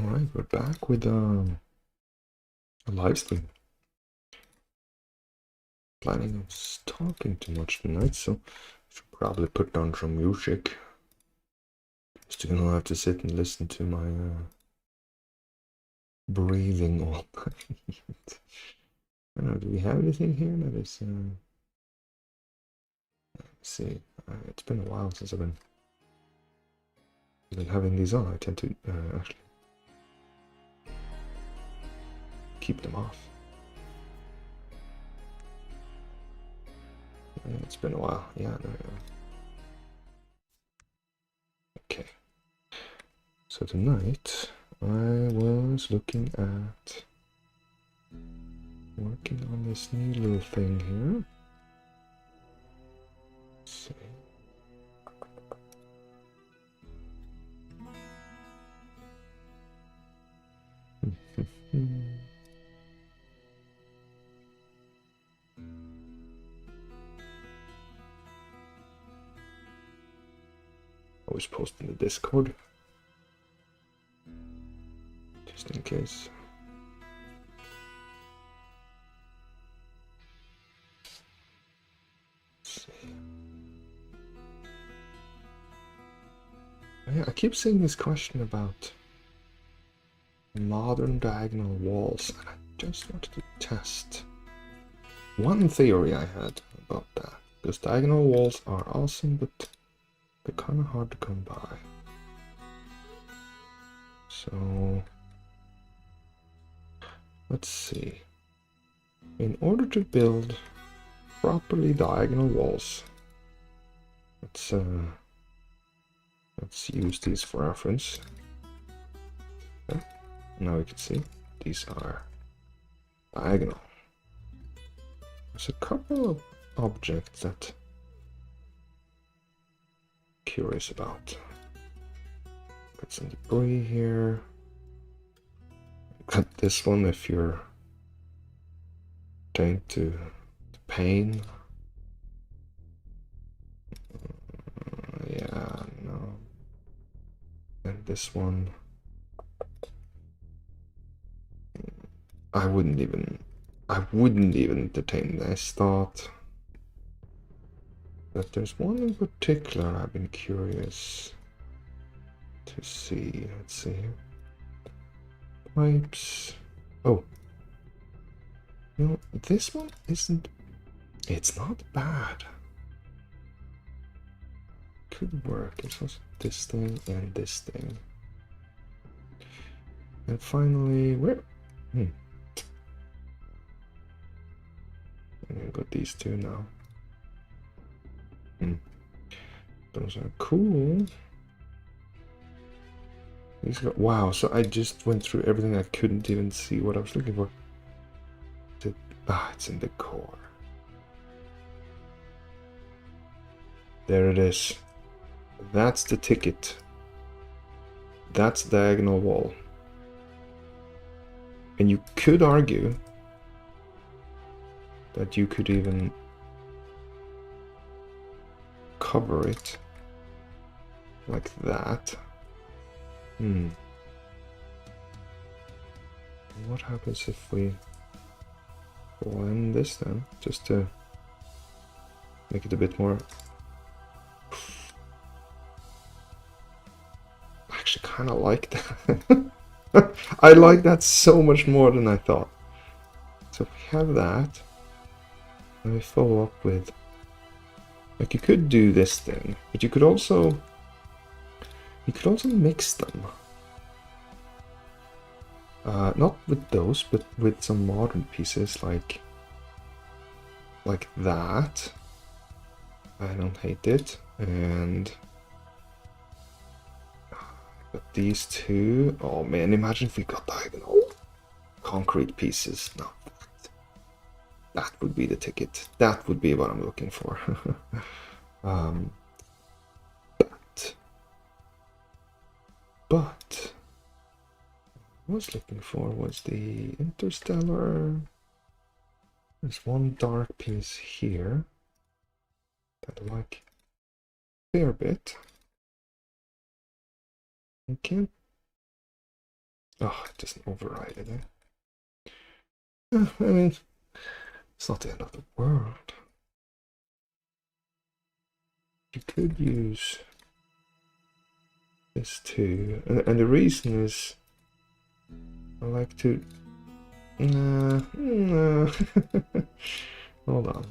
Alright, we're back with a live stream. Planning on talking too much tonight, so I should probably put down some music. Just you don't have to sit and listen to my breathing all night. I don't know, do we have anything here that is... let's see, it's been a while since I've been having these on. I tend to actually keep them off. It's been a while. Yeah, there we go. Okay. So tonight I was looking at working on this new little thing here. Let's see. Always post in the Discord, just in case. Let's see. Yeah, I keep seeing this question about modern diagonal walls, and I just wanted to test one theory I had about that. Because diagonal walls are awesome, but they're kind of hard to come by. So let's see. In order to build properly diagonal walls, let's use these for reference. Okay. Now we can see these are diagonal. There's a couple of objects that I'm curious about. Got some debris here. Got this one if you're trying to pain. Yeah, no. And this one, I wouldn't even entertain this thought. But there's one in particular I've been curious to see. Let's see here. Pipes. Oh. You know, this one isn't... It's not bad. Could work. It's also this thing and this thing. And finally, where... I've got these two now. Those are cool. These got, wow, so I just went through everything. I couldn't even see what I was looking for. It's in the core. There it is. That's the ticket. That's the diagonal wall. And you could argue that you could even cover it like that. What happens if we blend this then, just to make it a bit more... I actually kind of like that. I like that so much more than I thought. So if we have that, and we follow up with, like, you could do this thing, but you could also mix them. Not with those, but with some modern pieces like that. I don't hate it. And got these two. Oh man, imagine if we got diagonal concrete pieces. No, that would be the ticket. That would be what I'm looking for. But what I was looking for was the interstellar. There's one dark piece here that I like a fair bit. I can't Oh, it doesn't override it, eh? I mean, it's not the end of the world. You could use this too, and the reason is I like to. Hold on.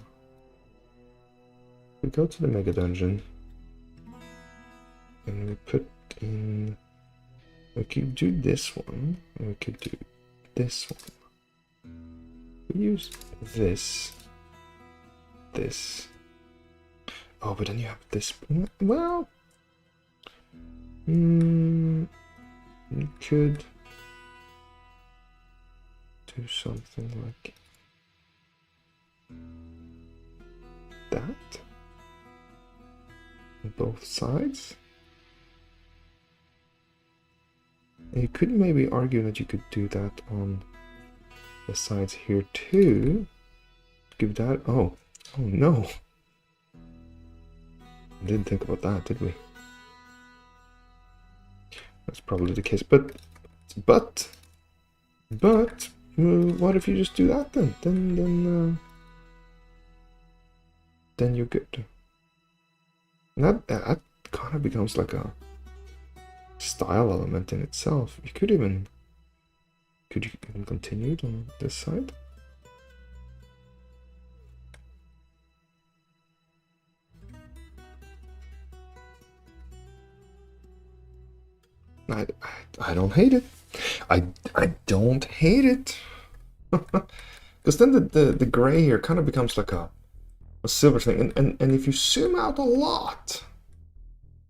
We go to the mega dungeon, and we put in. We could do this one, and we could do this one. We use this. Oh, but then you have this. Well, you could do something like that on both sides. And you could maybe argue that you could do that on the sides here too. Give that. Oh no. Didn't think about that, did we? That's probably the case. But what if you just do that then? Then you're good. And that kind of becomes like a style element in itself. Could you even continue it on this side? I don't hate it. I don't hate it. Because then the gray here kind of becomes like a silver thing. And if you zoom out a lot,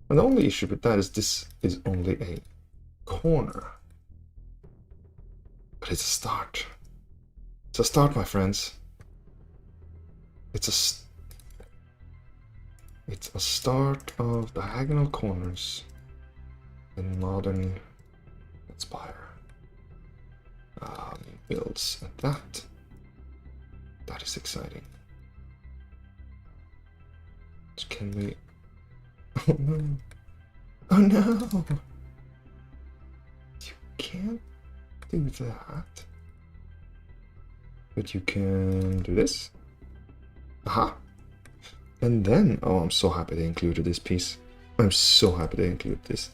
and the only issue with that is this is only a corner. But it's a start. It's a start, my friends. It's a start of diagonal corners in modern TaleSpire builds, and that is exciting. So can we? Oh no! Oh no! You can't do that, but you can do this. Aha! And then, oh, I'm so happy they included this piece. I'm so happy they included this.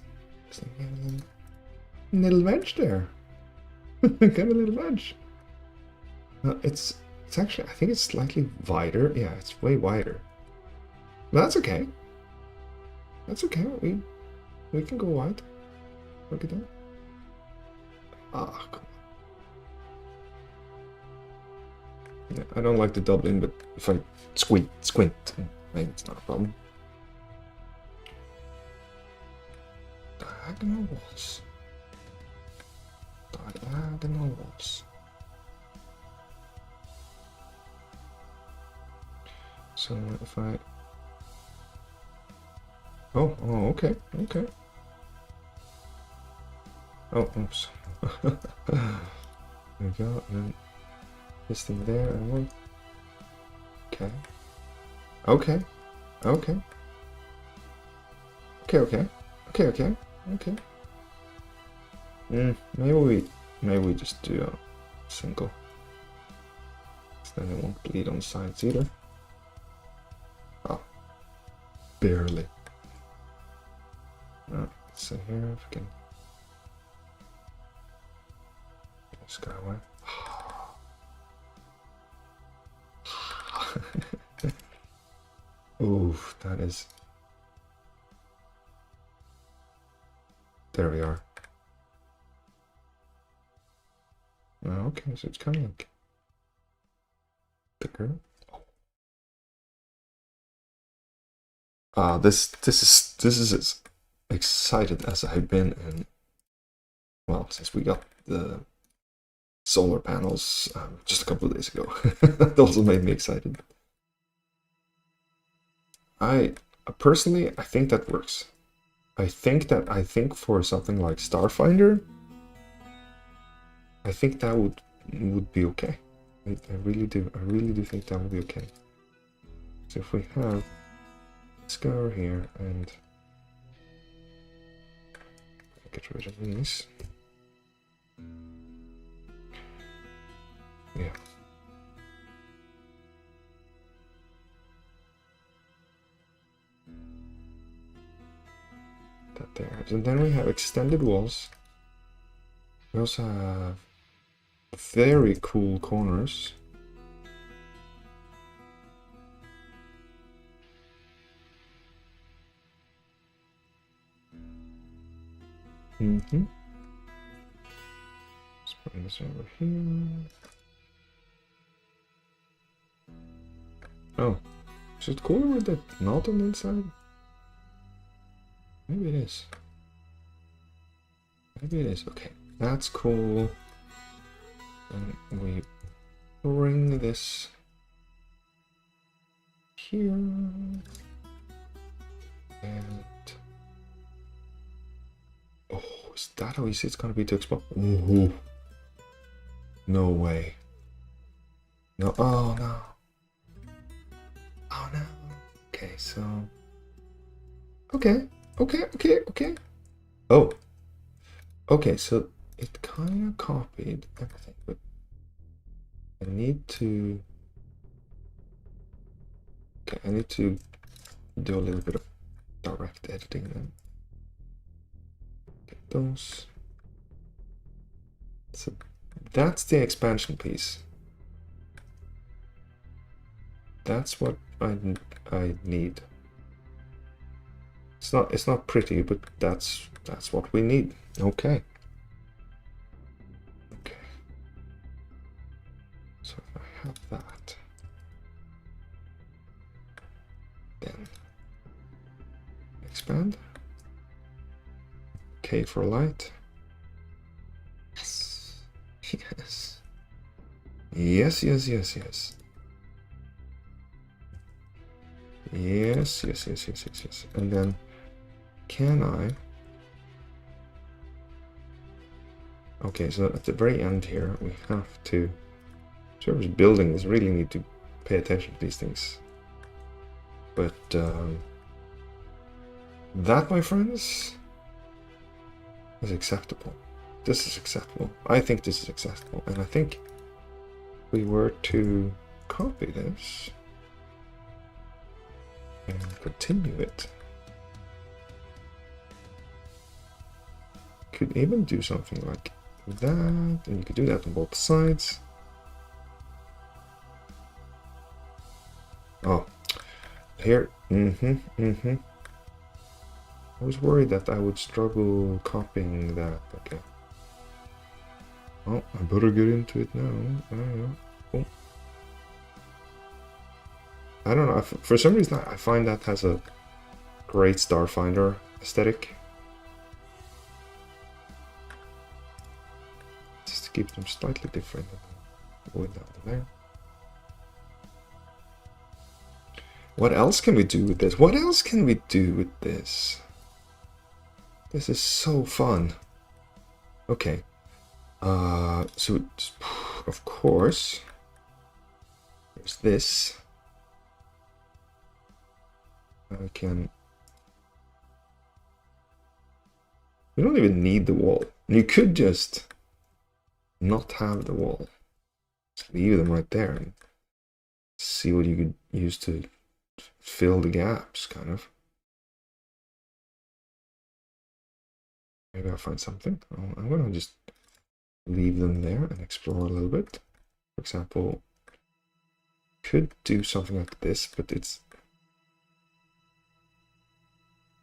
Little wedge there. Got a little wedge. It's actually, I think it's slightly wider. Yeah, it's way wider. But that's okay. That's okay. We can go wide. Look at that. Ah, come on. Yeah, I don't like the doubling, but if I squint, maybe it's not a problem. Diagonal walls. Diagonal walls. So if I... Oh, okay. Oh, oops. There we go, and then this thing there, and one. Okay. Maybe we just do a single. So then it won't bleed on sides either. Oh, barely. Let's see here if we can. This guy away. Oof, that is. There we are. Okay, so it's kind of like thicker. This is as excited as I've been in, well, since we got the solar panels just a couple of days ago. That also made me excited. I personally think that works. I think for something like Starfinder, I think that would be okay. I really do. I really do think that would be okay. So if we have, let's go over here and get rid of these. Yeah. That there. And then we have extended walls. We also have very cool corners. Mm-hmm. Let's bring this over here. Oh, is it cooler with the knot on the inside? Maybe it is. Maybe it is. Okay, that's cool. And we bring this here. And oh, is that how easy it's gonna be to explode? Ooh. No way. No. Oh no. Oh no. Okay, so. Okay. Oh. Okay, so it kind of copied everything, but I need to. Okay, I need to do a little bit of direct editing then. Get those. So that's the expansion piece. That's what I need. It's not pretty, but that's what we need. Okay. Okay. So if I have that, then expand. K for light. Yes. Yes. Yes, yes, yes, yes. Yes, yes, yes, yes, yes, yes. And then can I? Okay, so at the very end here, we have to. Whoever's building this really need to pay attention to these things. But that, my friends, is acceptable. This is acceptable. I think this is acceptable, and I think if we were to copy this and continue it, could even do something like that, and you could do that on both sides. Oh, here, I was worried that I would struggle copying that. Okay. Oh, I better get into it now. I don't know. Oh. I don't know. For some reason, I find that has a great Starfinder aesthetic. Just to keep them slightly different. Avoid that there. What else can we do with this? What else can we do with this? This is so fun. Okay. So of course, there's this. I can. You don't even need the wall. You could just not have the wall. Just leave them right there and see what you could use to fill the gaps, kind of. Maybe I'll find something. I'm gonna just leave them there and explore a little bit. For example, could do something like this, but it's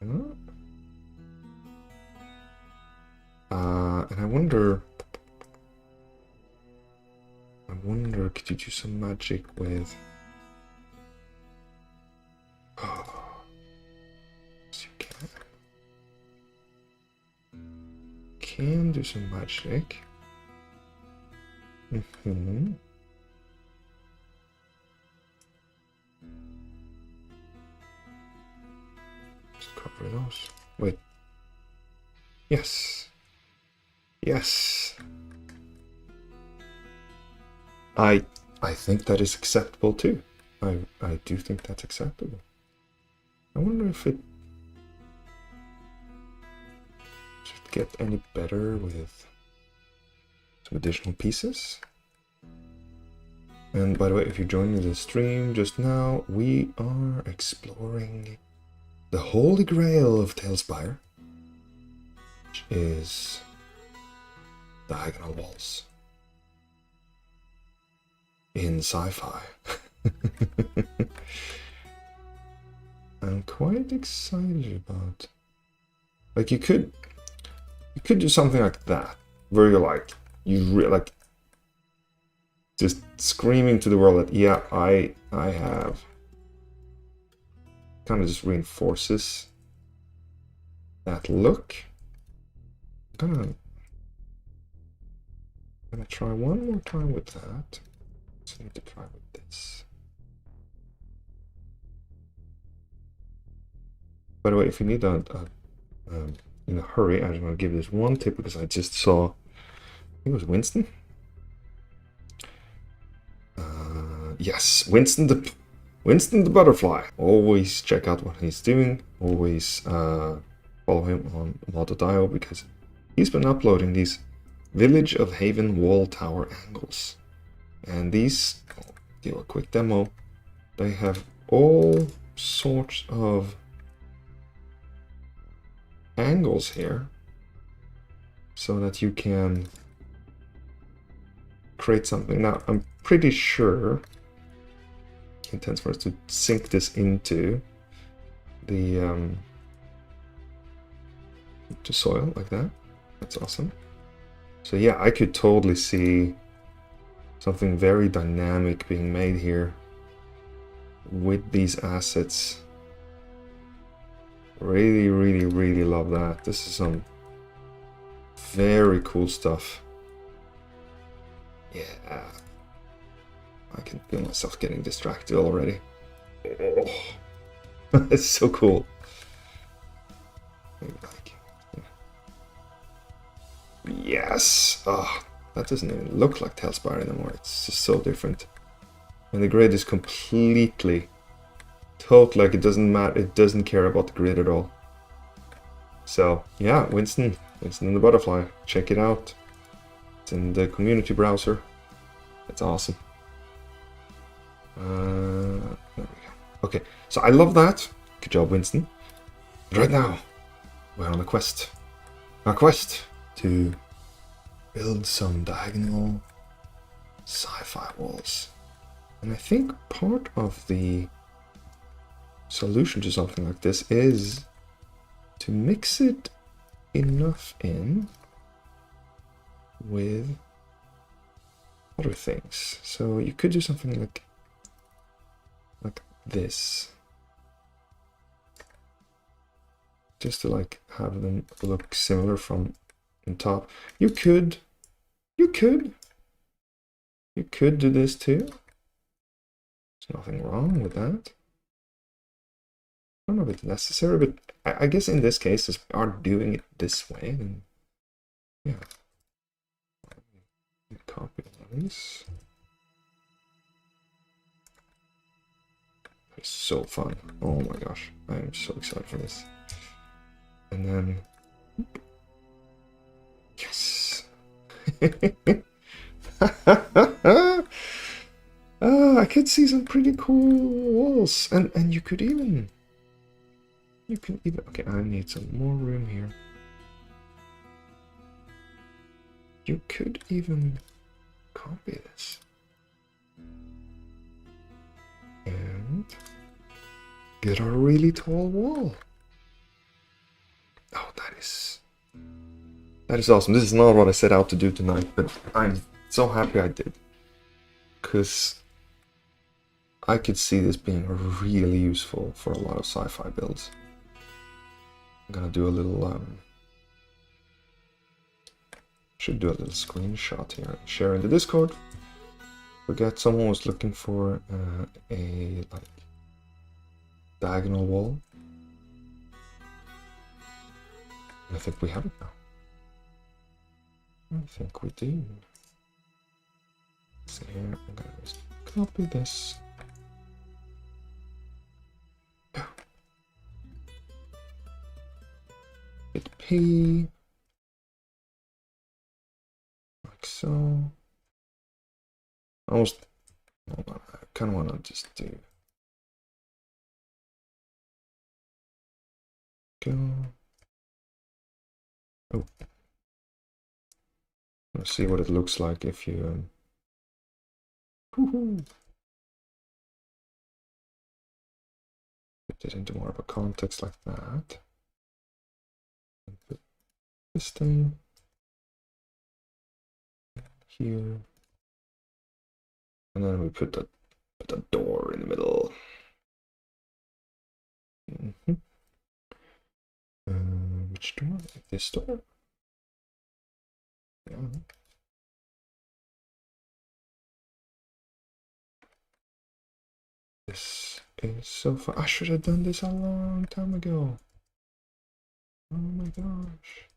and I wonder, could you do some magic with? Oh, yes, you can do some magic. Just cover those. Wait. Yes. Yes. I think that is acceptable too. I do think that's acceptable. I wonder if it should get any better with some additional pieces. And by the way, if you're joining the stream just now, we are exploring the holy grail of TaleSpire, which is diagonal walls in sci-fi. I'm quite excited about. Like you could do something like that, where you're like like just screaming to the world that yeah, I have. Kind of just reinforces that look. I'm gonna try one more time with that. So I need to try with this. By the way, if you need that in a hurry, I just want to give this one tip because I just saw, I think it was Winston. Yes, Winston the butterfly. Always check out what he's doing. Always follow him on Modular because he's been uploading these Village of Haven wall tower angles. And these, I'll do a quick demo. They have all sorts of angles here so that you can create something. Now, I'm pretty sure it intends for us to sink this into the to soil like that. That's awesome. So yeah, I could totally see something very dynamic being made here with these assets. Really, really, really love that. This is some very cool stuff. Yeah. I can feel myself getting distracted already. Oh, it's so cool. Maybe like, yeah. Yes. Oh, that doesn't even look like TaleSpire anymore. It's just so different. And the grid is completely, totally like it doesn't matter. It doesn't care about the grid at all. So yeah, Winston and the butterfly. Check it out. It's in the community browser. It's awesome. There we go. Okay, so I love that. Good job, Winston. But right now, we're on a quest. Our quest to build some diagonal sci-fi walls. And I think part of the solution to something like this is to mix it enough in with other things. So you could do something like this, just to like have them look similar from on top. You could do this too. There's nothing wrong with that. I don't know if it's necessary, but I guess in this case, as we are doing it this way, then yeah. Copy these. It's so fun. Oh my gosh, I am so excited for this. And then, yes. I could see some pretty cool walls, and you can even. Okay, I need some more room here. You could even copy this and get a really tall wall. Oh, that is awesome. This is not what I set out to do tonight, but I'm so happy I did, because I could see this being really useful for a lot of sci-fi builds. I'm gonna do a little should do a little screenshot here and share in the Discord. Forget someone was looking for a like diagonal wall. I think we have it now. I think we do. So here I'm gonna just copy this. Hit P. Like so. Almost Hold on, I kind of want to just do go. Oh, let's see what it looks like if you put it into more of a context like that. And put this thing here, and then we put the door in the middle. Which door? This door? Yeah. This is so fun. I should have done this a long time ago. Oh my gosh.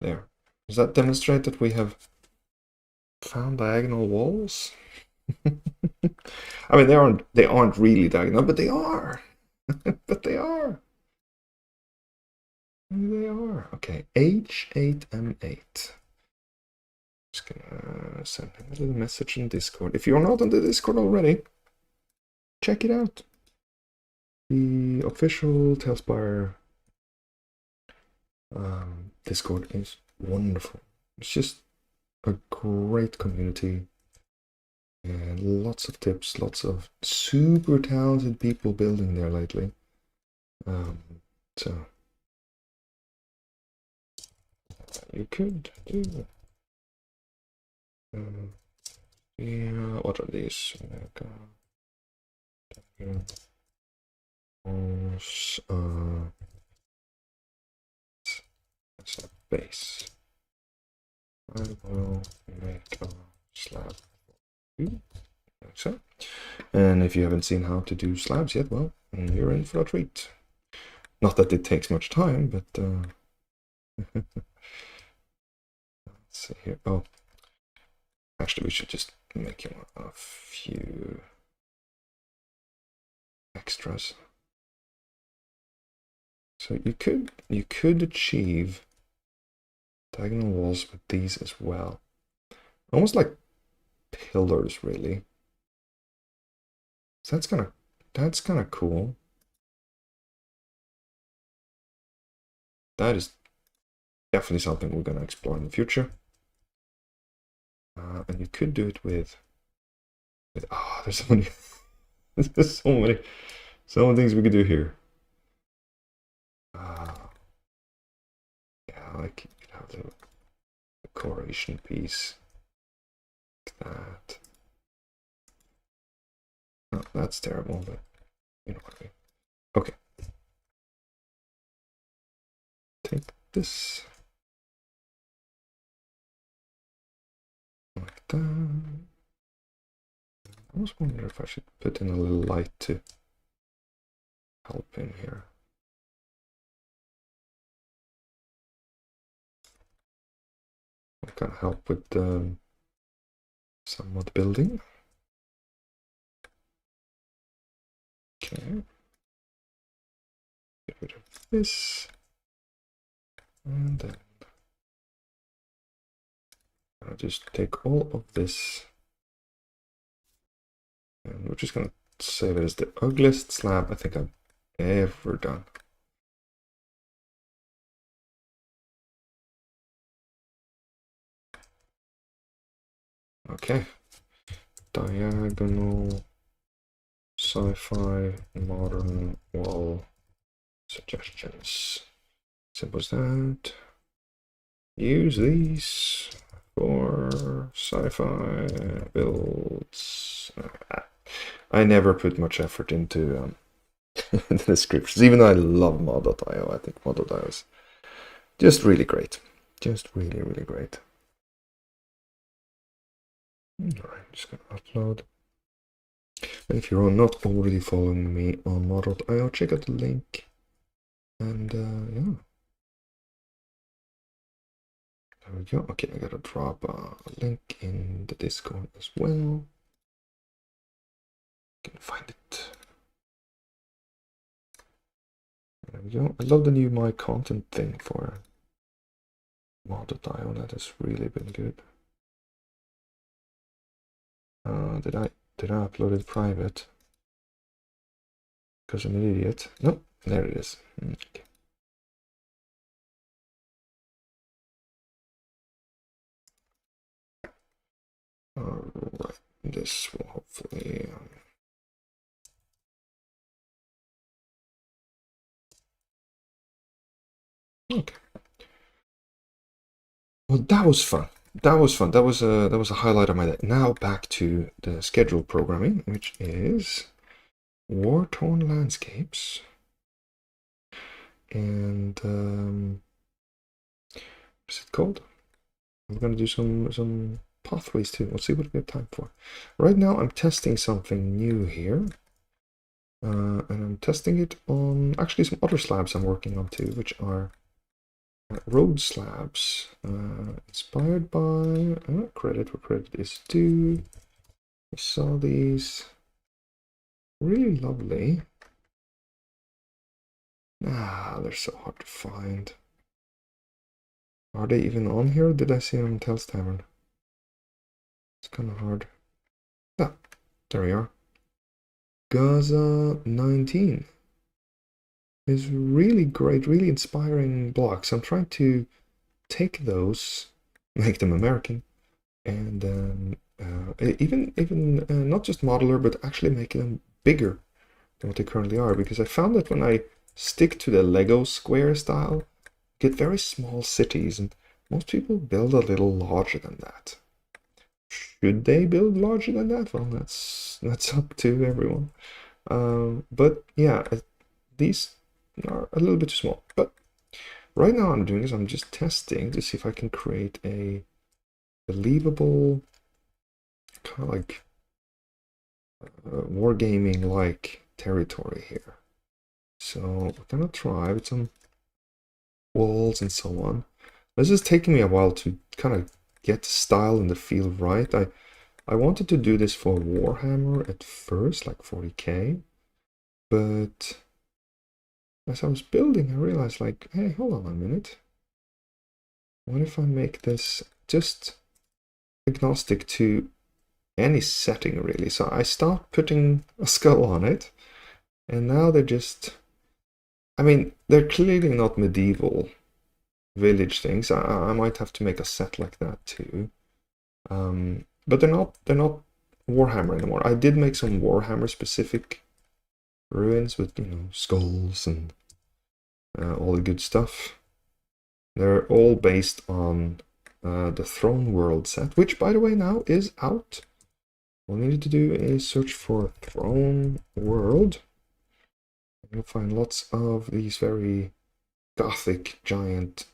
There. Does that demonstrate that we have found diagonal walls? I mean, they aren't really diagonal, but they are. But they are. They are. Okay, H8M8. Just gonna send him a little message in Discord. If you're not on the Discord already, check it out. The official TaleSpire Discord is wonderful. It's just a great community and lots of tips, lots of super talented people building there lately. So you could do. Yeah, what are these? That's a base. I will make a slab. Like so. And if you haven't seen how to do slabs yet, well, you're in for a treat. Not that it takes much time, but let's see here. Oh, actually, we should just make a few extras. So you could achieve diagonal walls with these as well, almost like pillars, really. So that's kind of cool. That is definitely something we're gonna explore in the future. And you could do it with there's so many there's so many things we could do here. Yeah, like you could have the decoration piece like that. No, that's terrible, but you know what I mean. Okay. Take this. Like that. I was wondering if I should put in a little light to help in here. What can help with some of the building? Okay. Get rid of this. And then I'll just take all of this. And we're just going to save it as the ugliest slab I think I've ever done. Okay. Diagonal sci-fi modern wall suggestions. Simple as that. Use these for sci-fi builds. I never put much effort into the descriptions, even though I love mod.io. I think mod.io is just really great. Just really, really great. Alright, just gonna upload. And if you're not already following me on mod.io, check out the link. And yeah. There we go. Okay, I gotta drop a link in the Discord as well. Can find it. There we go. I love the new My Content thing for mod.io. That has really been good. Did I upload it private? Because I'm an idiot. Nope, there it is. Okay. Alright, this will hopefully... okay. Well, that was fun. That was fun. That was a highlight of my day. Now back to the scheduled programming, which is Wartorn landscapes. And what's it called? I'm gonna do some pathways too. Let's see what we have time for. Right now I'm testing something new here. And I'm testing it on actually some other slabs I'm working on too, which are road slabs. Inspired by credit where credit is due. I saw these. Really lovely. They're so hard to find. Are they even on here? Did I see them on TaleSpire? It's kind of hard. Ah, there we are. Gaza 19 is really great, really inspiring blocks. I'm trying to take those, make them American, and even not just modular, but actually making them bigger than what they currently are. Because I found that when I stick to the Lego square style, get very small cities, and most people build a little larger than that. Should they build larger than that? Well, that's up to everyone. But yeah, these are a little bit too small. But right now I'm doing is I'm just testing to see if I can create a believable kind of like wargaming like territory here. So we're gonna try with some walls and so on. This is taking me a while to kind of get the style and the feel right. I wanted to do this for Warhammer at first, like 40k, but as I was building, I realized, like, hey, hold on a minute. What if I make this just agnostic to any setting, really? So I start putting a skull on it, and now they're just... I mean, they're clearly not medieval village things. I might have to make a set like that too. But they're not Warhammer anymore. I did make some Warhammer specific ruins with, you know, skulls and all the good stuff. They're all based on the Throne World set, which by the way now is out. All we need to do is search for Throne World. You'll find lots of these very gothic giant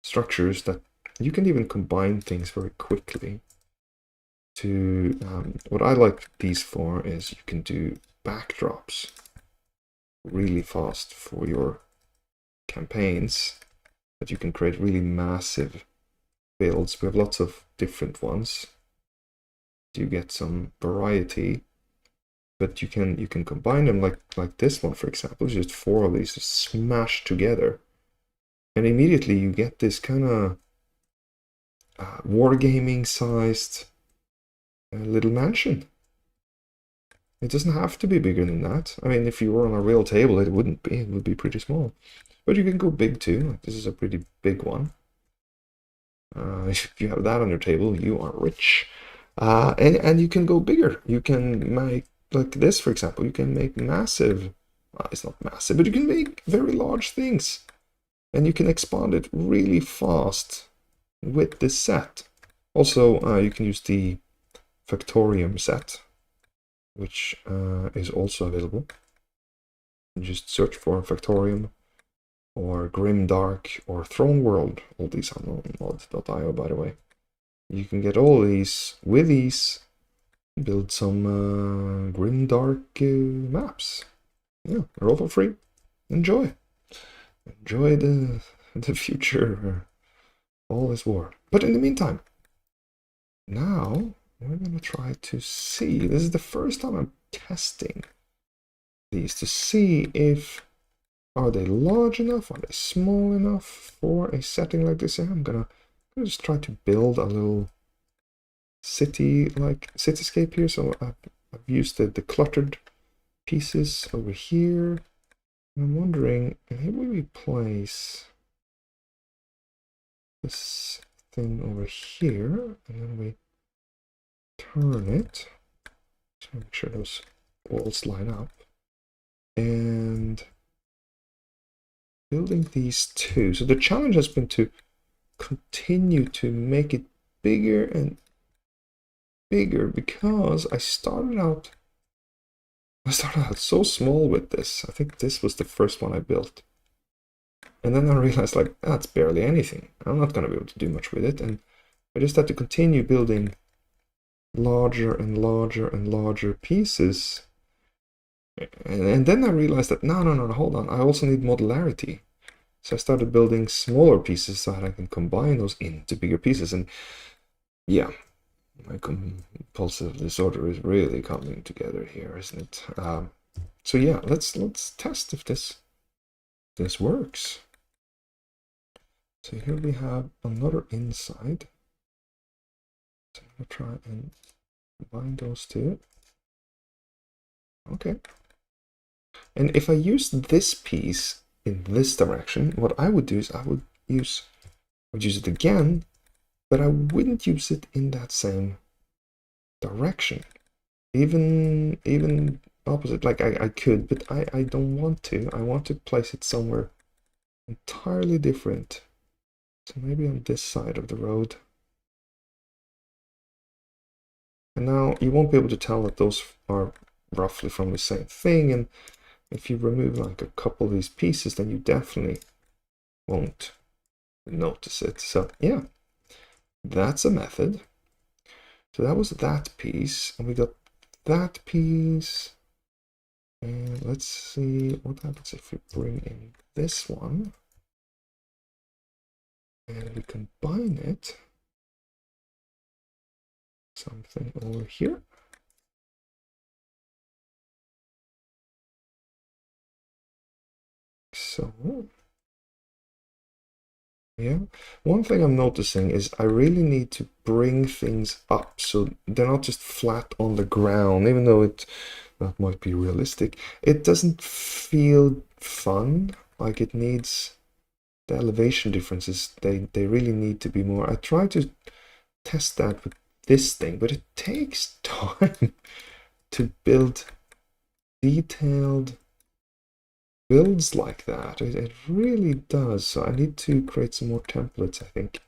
structures that you can even combine things very quickly. To what I like these for is you can do backdrops really fast for your campaigns, that you can create really massive builds. We have lots of different ones. You get some variety, but you can combine them like this one, for example. It's just 4 of these just smashed together, and immediately you get this kind of wargaming sized little mansion. It doesn't have to be bigger than that. I mean, if you were on a real table, it wouldn't be. It would be pretty small. But you can go big too. Like, this is a pretty big one. If you have that on your table, you are rich. And you can go bigger. You can make, like this, for example, you can make massive... it's not massive, but you can make very large things. And you can expand it really fast with this set. Also, you can use the Factorium set, which is also available. You just search for Factorium or Grimdark or Throne World. All these are on mod.io, by the way. You can get all these with these, build some Grimdark maps. Yeah, they're all for free. Enjoy. Enjoy the future. All is war. But in the meantime, now we're going to try to see. This is the first time I'm testing these to see if are they large enough, are they small enough for a setting like this. I'm gonna just try to build a little city-like cityscape here. So I've used the cluttered pieces over here. I'm wondering, maybe we place this thing over here, and then we turn it. Just make sure those walls line up. And building these two. So the challenge has been to continue to make it bigger and bigger, because I started out so small with this. I think this was the first one I built. And then I realized, like, that's barely anything. I'm not going to be able to do much with it. And I just had to continue building larger and larger and larger pieces. And then I realized that, no, hold on. I also need modularity. So I started building smaller pieces so that I can combine those into bigger pieces. And yeah, my compulsive disorder is really coming together here, isn't it? So yeah, let's test if this works. So here we have another inside. So I'm gonna try and combine those two. Okay. And if I use this piece in this direction, what I would do is I would use it again, but I wouldn't use it in that same direction. Even opposite, like I could, but I don't want to. I want to place it somewhere entirely different. So maybe on this side of the road. And now you won't be able to tell that those are roughly from the same thing. And if you remove like a couple of these pieces, then you definitely won't notice it. So yeah, that's a method. So that was that piece, and we got that piece. And let's see what happens if we bring in this one and we combine it. Something over here. So yeah, one thing I'm noticing is I really need to bring things up so they're not just flat on the ground, even though that might be realistic. It doesn't feel fun. Like, it needs the elevation differences. They really need to be more. I try to test that with this thing, but it takes time to build detailed builds like that. It really does. So I need to create some more templates, I think.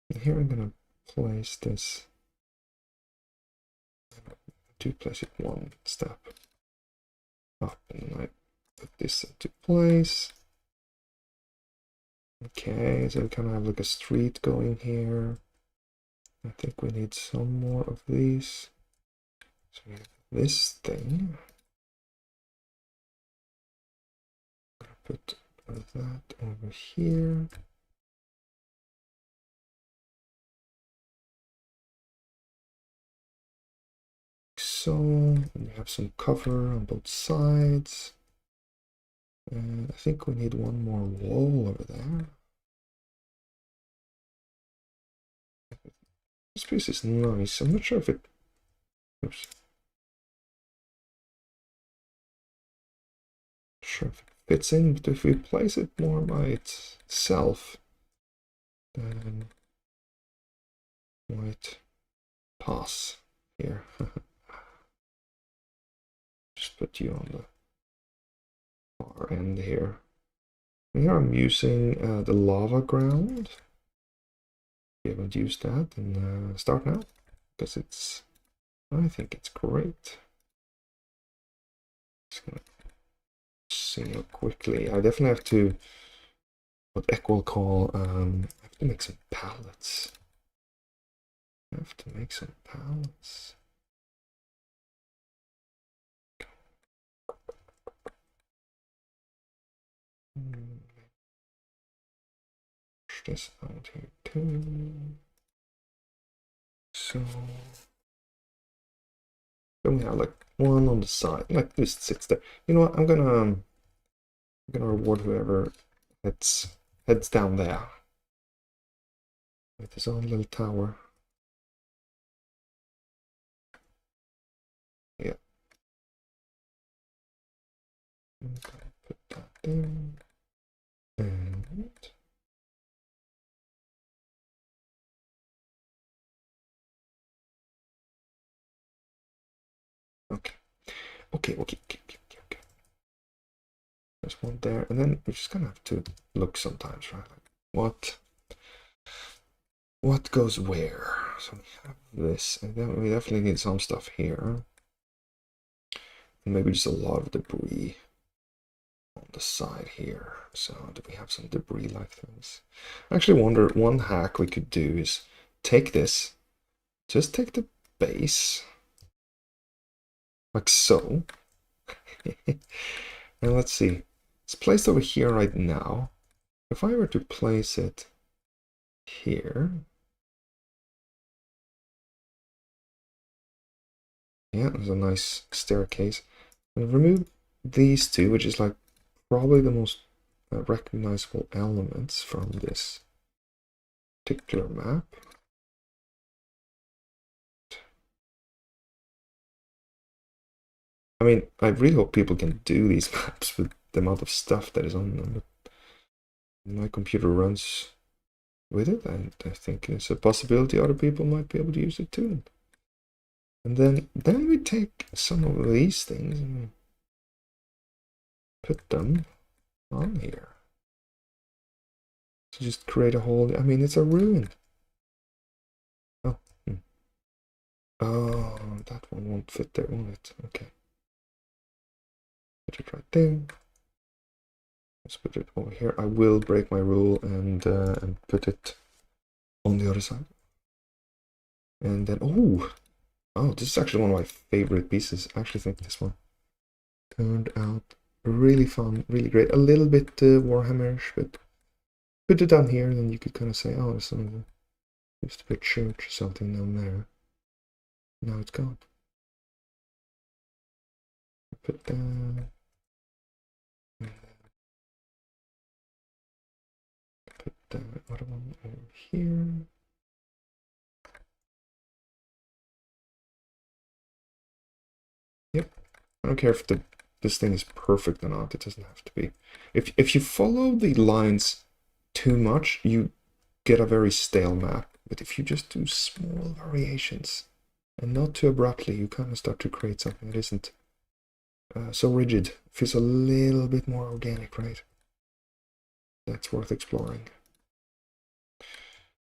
And here I'm going to place this. To place it one step up, and I put this into place. Okay, so we kind of have like a street going here. I think we need some more of these. So we have this thing. Put that over here. So we have some cover on both sides. And I think we need one more wall over there. This piece is nice. I'm not sure if it... Oops. Not sure if it fits in, but if we place it more by itself, then might pass here. Just put you on the far end here. And here I'm using the lava ground. We haven't used that, and start now, because I think it's great. Just gonna see how quickly. I definitely have to, what Ek will call, I have to make some pallets. Push this out here too. So then we have like one on the side, like this sits there. You know what? I'm gonna reward whoever heads down there with his own little tower. Put that there. And okay. There's one there, and then we're just gonna have to look sometimes, right? Like what goes where? So we have this, and then we definitely need some stuff here. And maybe just a lot of debris on the side here. So do we have some debris like this? I actually wonder, one hack we could do is take this, just take the base, like so. And let's see, it's placed over here right now. If I were to place it here, yeah, there's a nice staircase. And remove these two, which is like probably the most recognizable elements from this particular map. I mean, I really hope people can do these maps with the amount of stuff that is on them, but my computer runs with it, and I think there's a possibility other people might be able to use it too. And then we take some of these things and put them on here. So just create a whole, I mean, it's a ruin. Oh, oh, that one won't fit there, won't it? Okay. Put it right there. Let's put it over here. I will break my rule and put it on the other side. And then, oh, this is actually one of my favorite pieces. I actually think this one turned out really fun, really great. A little bit Warhammerish, but put it down here, and then you could kind of say, oh, there's some used to be a church or something down there. Now it's gone. Put that. Put the other one over here. Yep. I don't care if this thing is perfect or not. It doesn't have to be. If you follow the lines too much, you get a very stale map. But if you just do small variations and not too abruptly, you kind of start to create something that isn't so rigid. Feels a little bit more organic, right? That's worth exploring.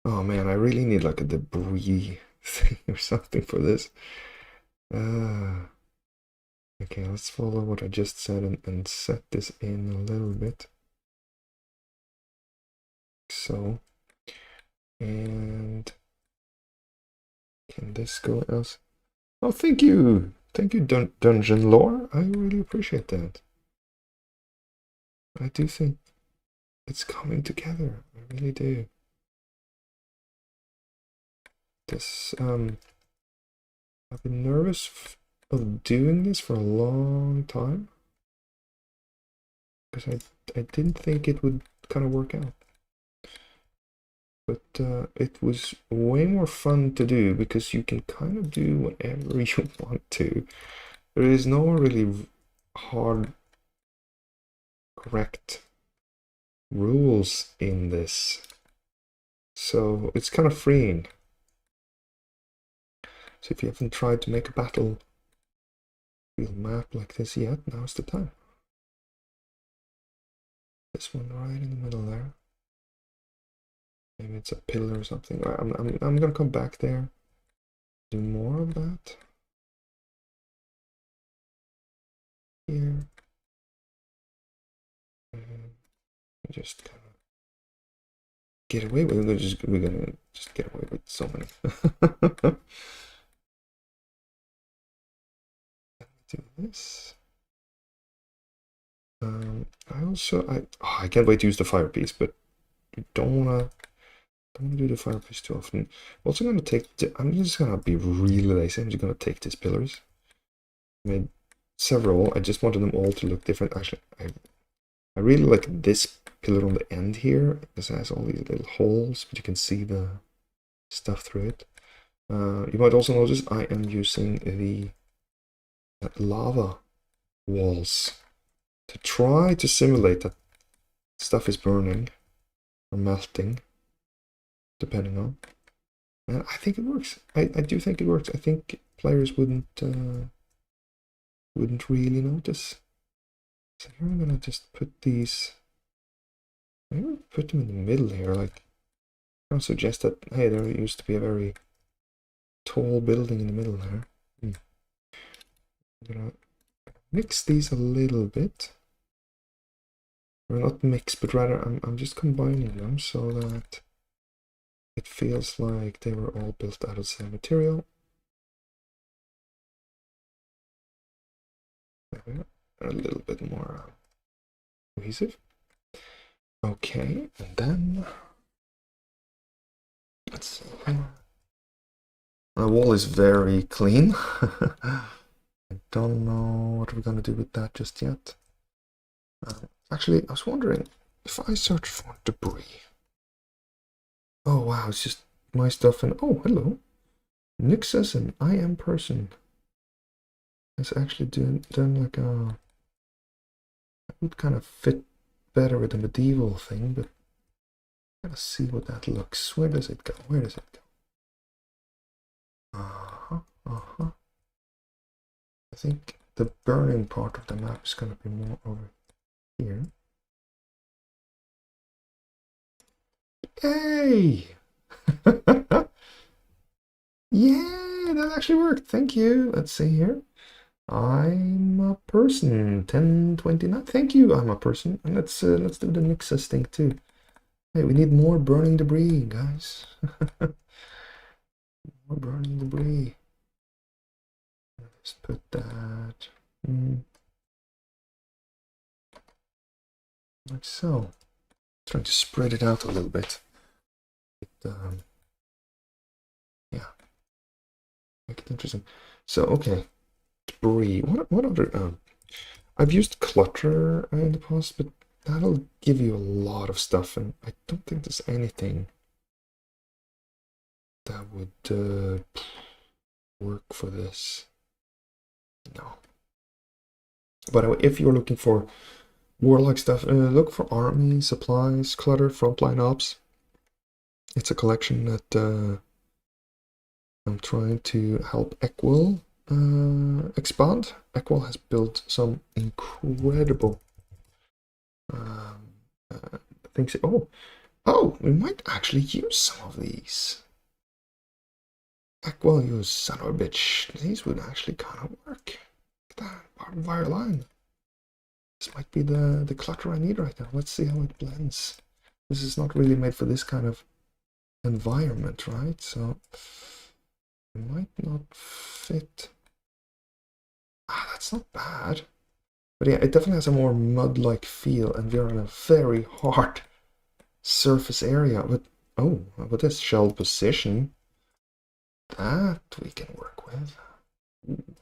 Oh man, I really need like a debris thing or something for this. Okay, let's follow what I just said and set this in a little bit. So, and can this go else? Oh, thank you, Dungeon Lore. I really appreciate that. I do think it's coming together. I really do. This I've been nervous of doing this for a long time because I didn't think it would kind of work out. But it was way more fun to do because you can kind of do whatever you want to. There is no really hard, correct rules in this. So it's kind of freeing. So if you haven't tried to make a battlefield map like this yet, now's the time. This one right in the middle there. Maybe it's a pillar or something. I'm gonna come back there, do more of that. Here. And just kind of get away with it. We're gonna just get away with so many. Do this. I can't wait to use the fire piece, but you don't wanna do the fire piece too often. I'm also gonna take. I'm just gonna be really lazy. I'm just gonna take these pillars. I made several. I just wanted them all to look different. Actually, I really like this pillar on the end here because it has all these little holes, but you can see the stuff through it. You might also notice I am using the lava walls to try to simulate that stuff is burning or melting, depending on. And I think it works. I do think it works. I think players wouldn't really notice. So here I'm gonna just put these. Maybe put them in the middle here. Like, I'll suggest that. Hey, there used to be a very tall building in the middle there. I'm gonna mix these a little bit. Or not mix, but rather I'm just combining them so that it feels like they were all built out of the same material. A little bit more cohesive. Okay, and then let's see. My wall is very clean. I don't know what we're gonna do with that just yet. Actually, I was wondering if I search for debris. Oh wow, it's just my stuff and oh hello. Nick says an I am person. It's actually done like a. It would kind of fit better with the medieval thing, but gotta see what that looks. Where does it go? Where does it go? I think the burning part of the map is gonna be more over here. Hey! Yeah, that actually worked. Thank you. Let's see here. I'm a person. 1029. Thank you. I'm a person. And let's do the Nixus thing too. Hey, we need more burning debris, guys. More burning debris. Let's put that like so. Trying to spread it out a little bit. Yeah, make it interesting. So okay, debris. What other? I've used clutter in the past, but that'll give you a lot of stuff, and I don't think there's anything that would work for this. No. But if you're looking for warlike stuff, look for army, supplies, clutter, frontline ops. It's a collection that I'm trying to help Equal expand. Equal has built some incredible things. Oh, we might actually use some of these. Equal, you son of a bitch. These would actually kind of work. Look at that, barbed wire line. This might be the clutter I need right now. Let's see how it blends. This is not really made for this kind of environment, right? So it might not fit. That's not bad. But yeah, it definitely has a more mud-like feel, and we're on a very hard surface area. But oh, with this shell position, that we can work with. Ooh.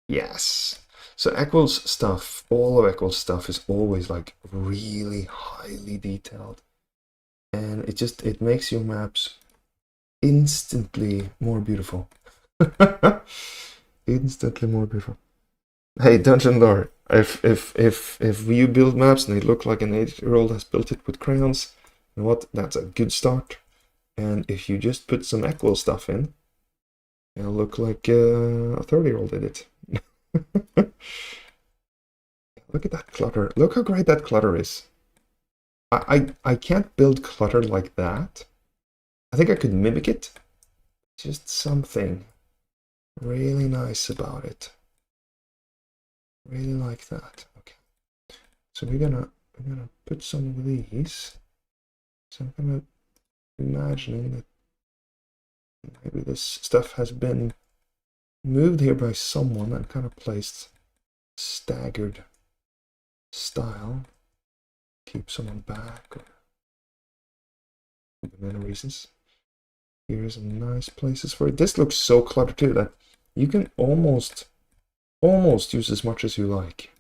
Yes. So Equal's stuff, all of Equal's stuff is always like really highly detailed. And it makes your maps instantly more beautiful. Instantly more beautiful. Hey, Dungeon Lore, if you build maps and they look like an 8-year-old has built it with crayons, you know what? That's a good start. And if you just put some Equal stuff in, it'll look like a 30-year-old did it. Look at that clutter. Look how great that clutter is. I can't build clutter like that. I think I could mimic it. Just something really nice about it. Really like that. Okay. So we're gonna put some of these. So I'm gonna imagining that maybe this stuff has been moved here by someone and kind of placed staggered style. Keep someone back or for many reasons. Here's some nice places for it. This looks so cluttered too that you can almost use as much as you like.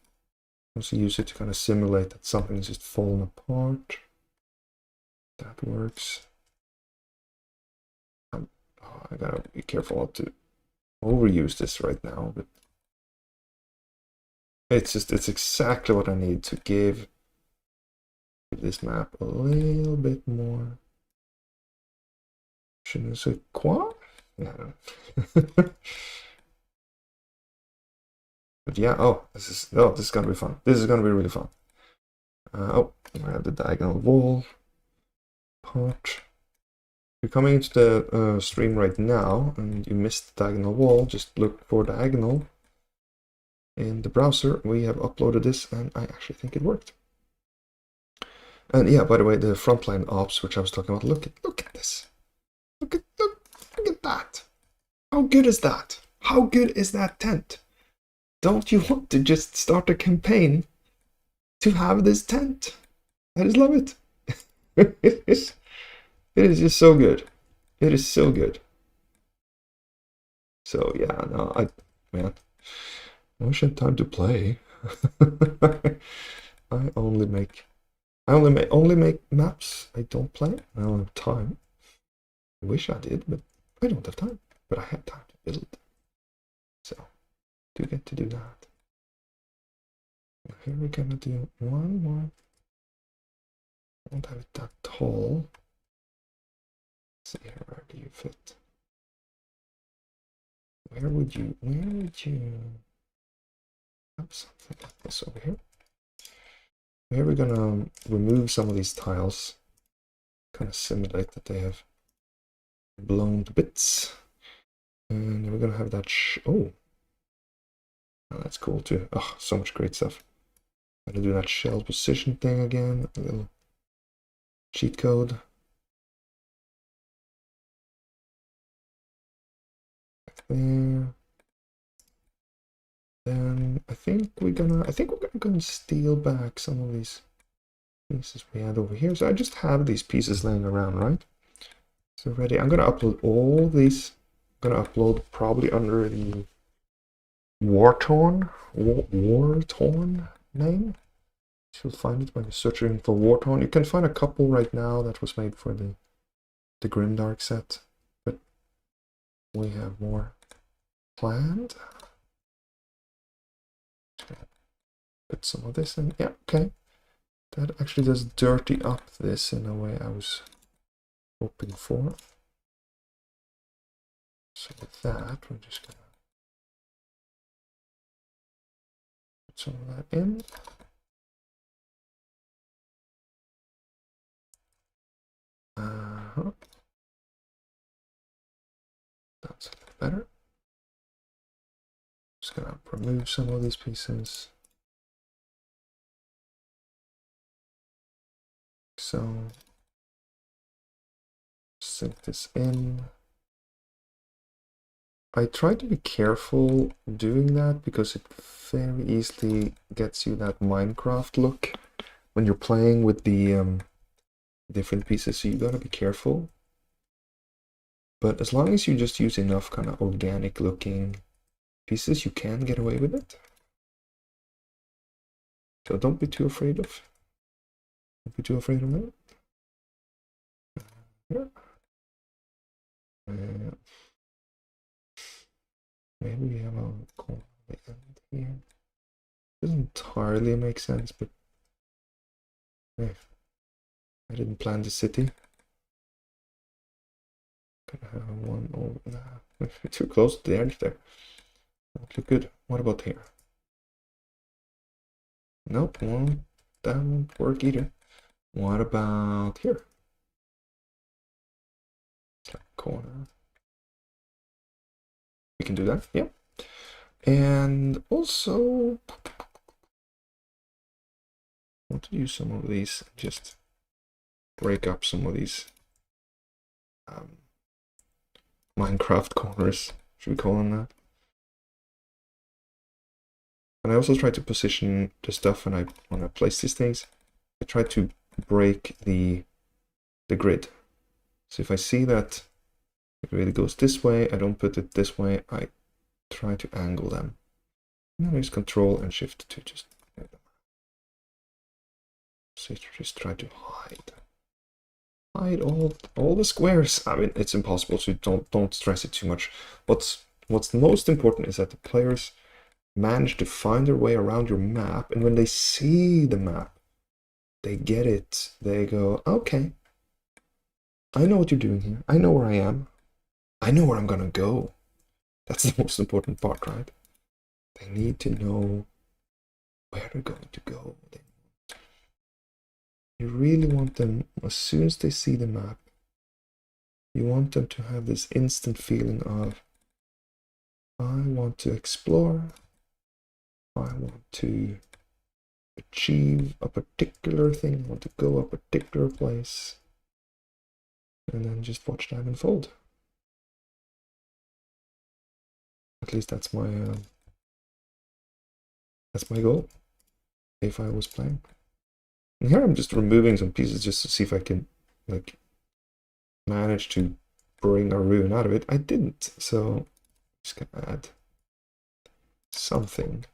Also use it to kind of simulate that something is just falling apart. That works. I gotta be careful not to overuse this right now, but It's exactly what I need to give this map a little bit more. Shouldn't I say quoi? Yeah. But yeah, this is gonna be fun. This is gonna be really fun. We have the diagonal wall part. If you're coming into the stream right now and you missed the diagonal wall, just look for diagonal in the browser. We have uploaded this and I actually think it worked. And yeah, by the way, the frontline ops, which I was talking about, look at this. Look at that. How good is that? How good is that tent? Don't you want to just start a campaign to have this tent? I just love it. It is just so good. It is so good. So yeah, no, man, I wish I had time to play. I only make maps. I don't play. I don't have time. I wish I did, but I don't have time. But I have time to build. So do get to do that. Here we're gonna do one more. I don't have it that tall. Let's see here, where do you fit? Where would you have something like this over here? Here we're gonna remove some of these tiles, kind of simulate that they have blown to bits, and we're gonna have that. Oh, that's cool too. Oh, so much great stuff. Gonna do that shell position thing again. A little cheat code. There. Then I think we're gonna steal back some of these pieces we had over here. So I just have these pieces laying around, right? So ready. I'm gonna upload all these. I'm gonna upload probably under the Wartorn name. You'll find it by searching for Wartorn. You can find a couple right now that was made for the Grimdark set, but we have more planned. Put some of this in. Yeah, okay. That actually does dirty up this in a way I was hoping for. So with that, we're just gonna put some of that in. That's a bit better. Just gonna remove some of these pieces. So sink this in. I try to be careful doing that because it very easily gets you that Minecraft look when you're playing with the different pieces, so you gotta be careful. But as long as you just use enough kind of organic looking pieces, you can get away with it. So don't be too afraid of. Don't be too afraid of that. Yeah. Maybe we have a corner at the end here. Doesn't entirely make sense, but I didn't plan the city. Gonna have one over there. If we're too close to the edge there. Don't look good. What about here? Nope, that won't work either. What about here? Corner. We can do that, yeah. And also, I want to use some of these, just break up some of these Minecraft corners, should we call them that? And I also try to position the stuff when I place these things. I try to break the grid. So if I see that it really goes this way, I don't put it this way, I try to angle them. And then I use Control and Shift to just try to hide all the squares. I mean, it's impossible, so don't stress it too much. What's most important is that the players manage to find their way around your map, and when they see the map, they get it. They go, okay, I know what you're doing here. I know where I am. I know where I'm gonna go. That's the most important part, right? They need to know where they're going to go. You really want them, as soon as they see the map, you want them to have this instant feeling of, I want to explore, I want to achieve a particular thing, I want to go a particular place, and then just watch that unfold. At least that's my goal, if I was playing. And here I'm just removing some pieces just to see if I can, like, manage to bring a rune out of it. I didn't, so I'm just gonna add something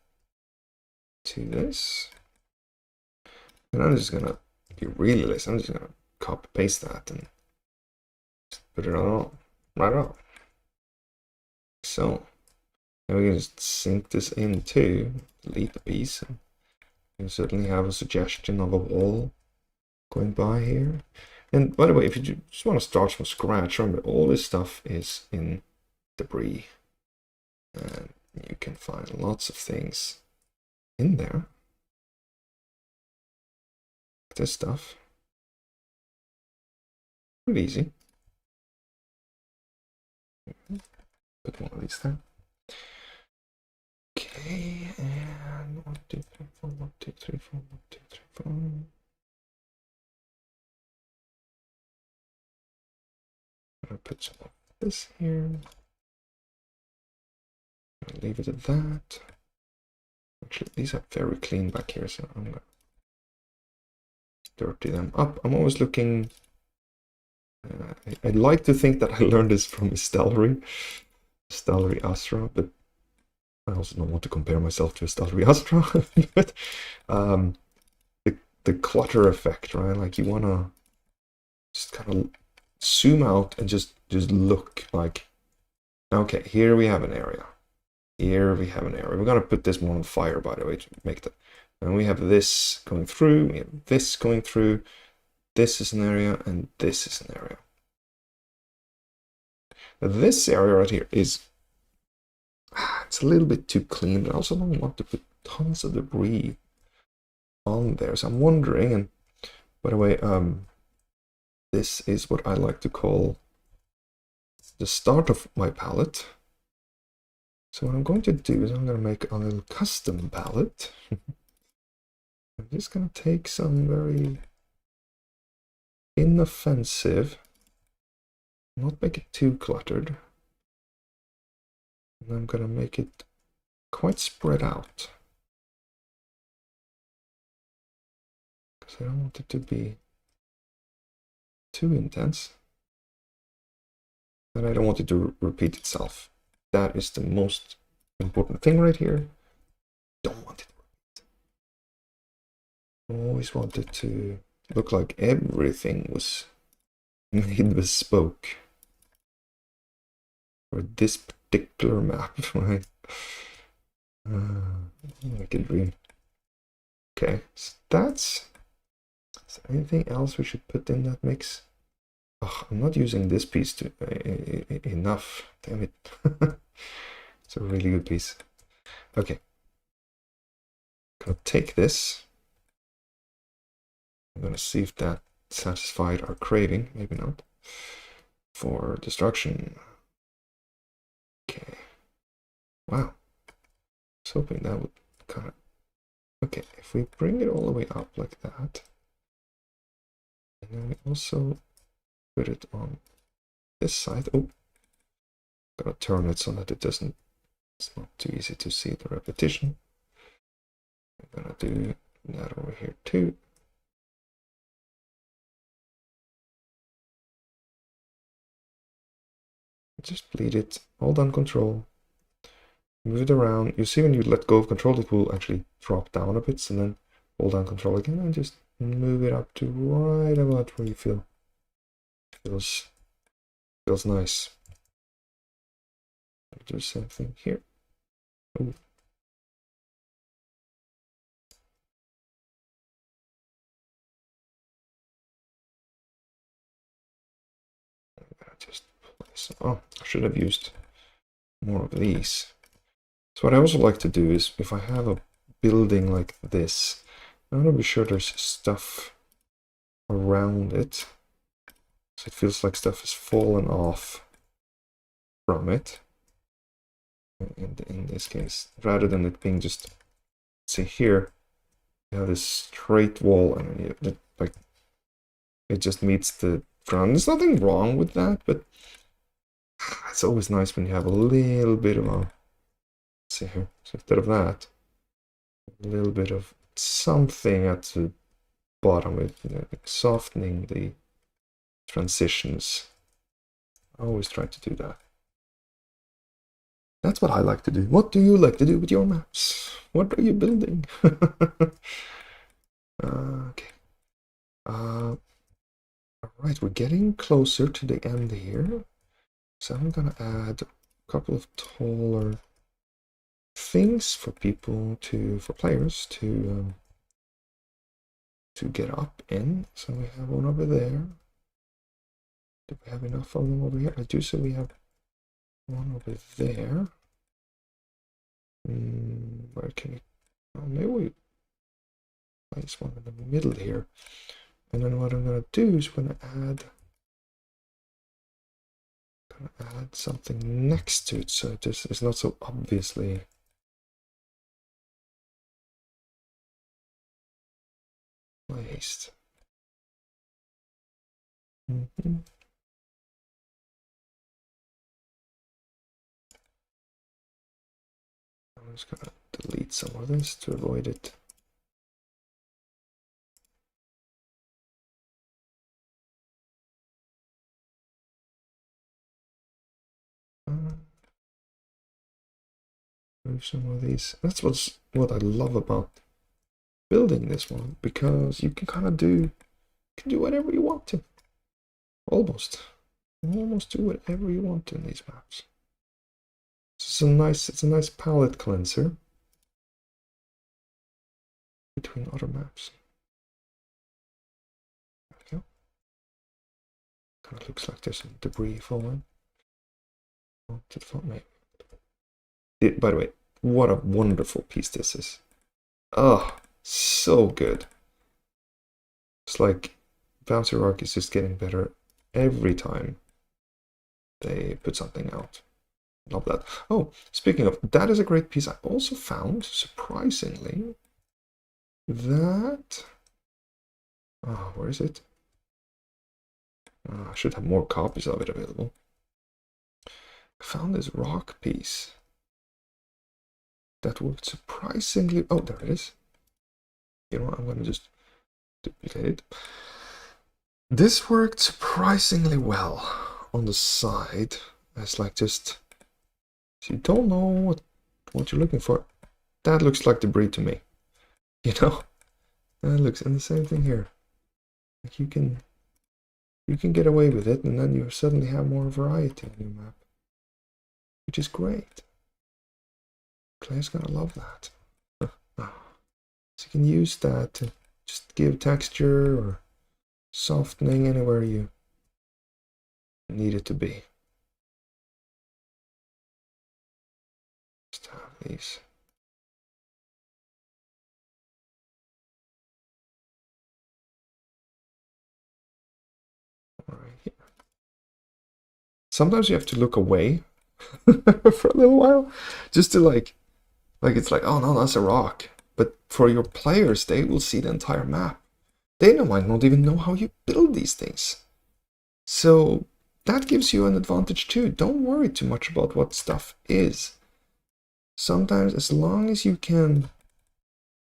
to this. And I'm just gonna be really lazy. I'm just gonna copy paste that and just put it on right on. So now we can just sync this into delete the piece. And you certainly have a suggestion of a wall going by here. And by the way, if you just want to start from scratch, remember all this stuff is in debris. And you can find lots of things in there. This stuff. Pretty easy. Put one of these there. Okay, and 1, 2, 3, 4, 1, 2, 3, 4, 1, 2, 3, 4. I'll put some of this here. I'll leave it at that. Actually, these are very clean back here, so I'm gonna dirty them up. I'm always looking. I'd like to think that I learned this from Stellary Astra, but I also don't want to compare myself to Stellary Astra. But the clutter effect, right? Like you wanna just kind of zoom out and just look like, okay, here we have an area. Here we have an area. We're gonna put this one on fire, by the way, to make that. And we have this going through. We have this going through. This is an area, and this is an area. Now this area right here is, it's a little bit too clean, but I also don't want to put tons of debris on there. So I'm wondering, and by the way, this is what I like to call the start of my palette. So what I'm going to do is I'm going to make a little custom palette. I'm just going to take some very inoffensive, not make it too cluttered. And I'm going to make it quite spread out, because I don't want it to be too intense. And I don't want it to repeat itself. That is the most important thing right here. Don't want it to repeat. Always want it to look like everything was made bespoke for this particular map, right? Like a dream. Okay, so that's. Is there anything else we should put in that mix? Oh, I'm not using this piece to enough. Damn it. It's a really good piece. Okay. I'm gonna take this. I'm gonna see if that satisfied our craving. Maybe not. For destruction. Okay. Wow. I was hoping that would kind of. Okay, if we bring it all the way up like that, and then we also put it on this side. Oh, gotta turn it so that it doesn't. It's not too easy to see the repetition. I'm gonna do that over here too. Just bleed it. Hold on control. Move it around. You see when you let go of control, it will actually drop down a bit. So then hold on control again and just move it up to right about where you feel. Feels nice. Do the same thing here. Ooh. just place. Oh, I should have used more of these. So what I also like to do is, if I have a building like this, I want to be sure there's stuff around it, so it feels like stuff has fallen off from it. In this case, rather than it being just, say here, you have this straight wall, and like it just meets the ground. There's nothing wrong with that, but it's always nice when you have a little bit of a, let's see here, so instead of that, a little bit of something at the bottom, with softening the transitions. I always try to do that. That's what I like to do. What do you like to do with your maps? What are you building? Okay. All right, we're getting closer to the end here. So I'm gonna add a couple of taller things for people for players to get up in. So we have one over there. Do we have enough of them over here? I do, so we have one over there. Where can we, maybe we place one in the middle here. And then what I'm gonna do is I'm gonna add something next to it, so this is not so obviously placed. I'm just gonna delete some of this to avoid it. Move some of these. That's what I love about building this one, because you can kind of do whatever you want to. Almost do whatever you want to in these maps. It's a nice palette cleanser between other maps. There we go. Kind of looks like there's some debris falling. To the front, maybe. By the way, what a wonderful piece this is. Oh, so good. It's like Bouncy Rock is just getting better every time they put something out. Love that. Oh, speaking of, that is a great piece. I also found, surprisingly, that... Oh, where is it? I should have more copies of it available. I found this rock piece that worked surprisingly... Oh, there it is. You know what? I'm going to just duplicate it. This worked surprisingly well on the side. It's like just... If you don't know what you're looking for, that looks like debris to me. You know? And it looks... And the same thing here. Like you can get away with it, and then you suddenly have more variety in your map, which is great. Players gonna love that. So you can use that to just give texture or softening anywhere you need it to be. Just have these. Right here. Sometimes you have to look away for a little while, just to like it's like, oh no, that's a rock. But for your players, they will see the entire map. They might not even know how you build these things. So that gives you an advantage too. Don't worry too much about what stuff is. Sometimes, as long as you can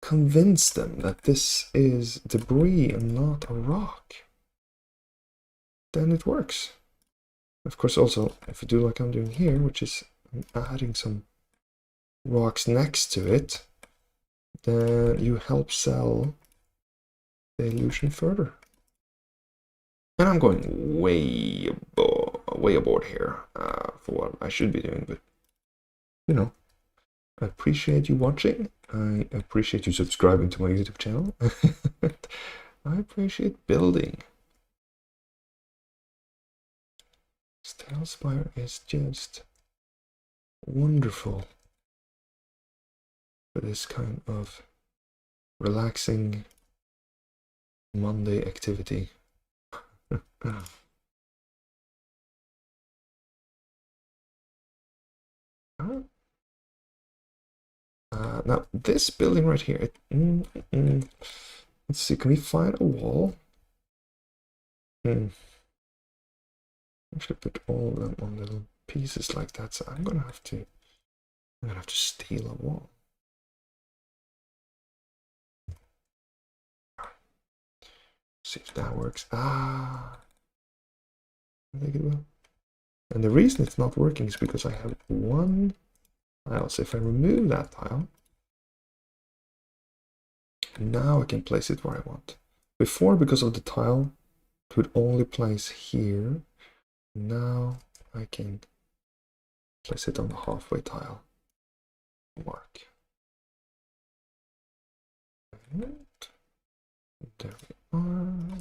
convince them that this is debris and not a rock, then it works. Of course, also, if you do like I'm doing here, which is adding some rocks next to it, then you help sell the illusion further. And I'm going way aboard here for what I should be doing, but you know, I appreciate you watching. I appreciate you subscribing to my YouTube channel. I appreciate building. TaleSpire is just wonderful for this kind of relaxing Monday activity. Now this building right here, let's see, can we find a wall? I should put all of them on little pieces like that, so I'm gonna have to steal a wall. See if that works. I think it will. And the reason it's not working is because I have one tile. So if I remove that tile, now I can place it where I want. Before, because of the tile, it would only place here. Now I can place it on the halfway tile. Mark. And there we are.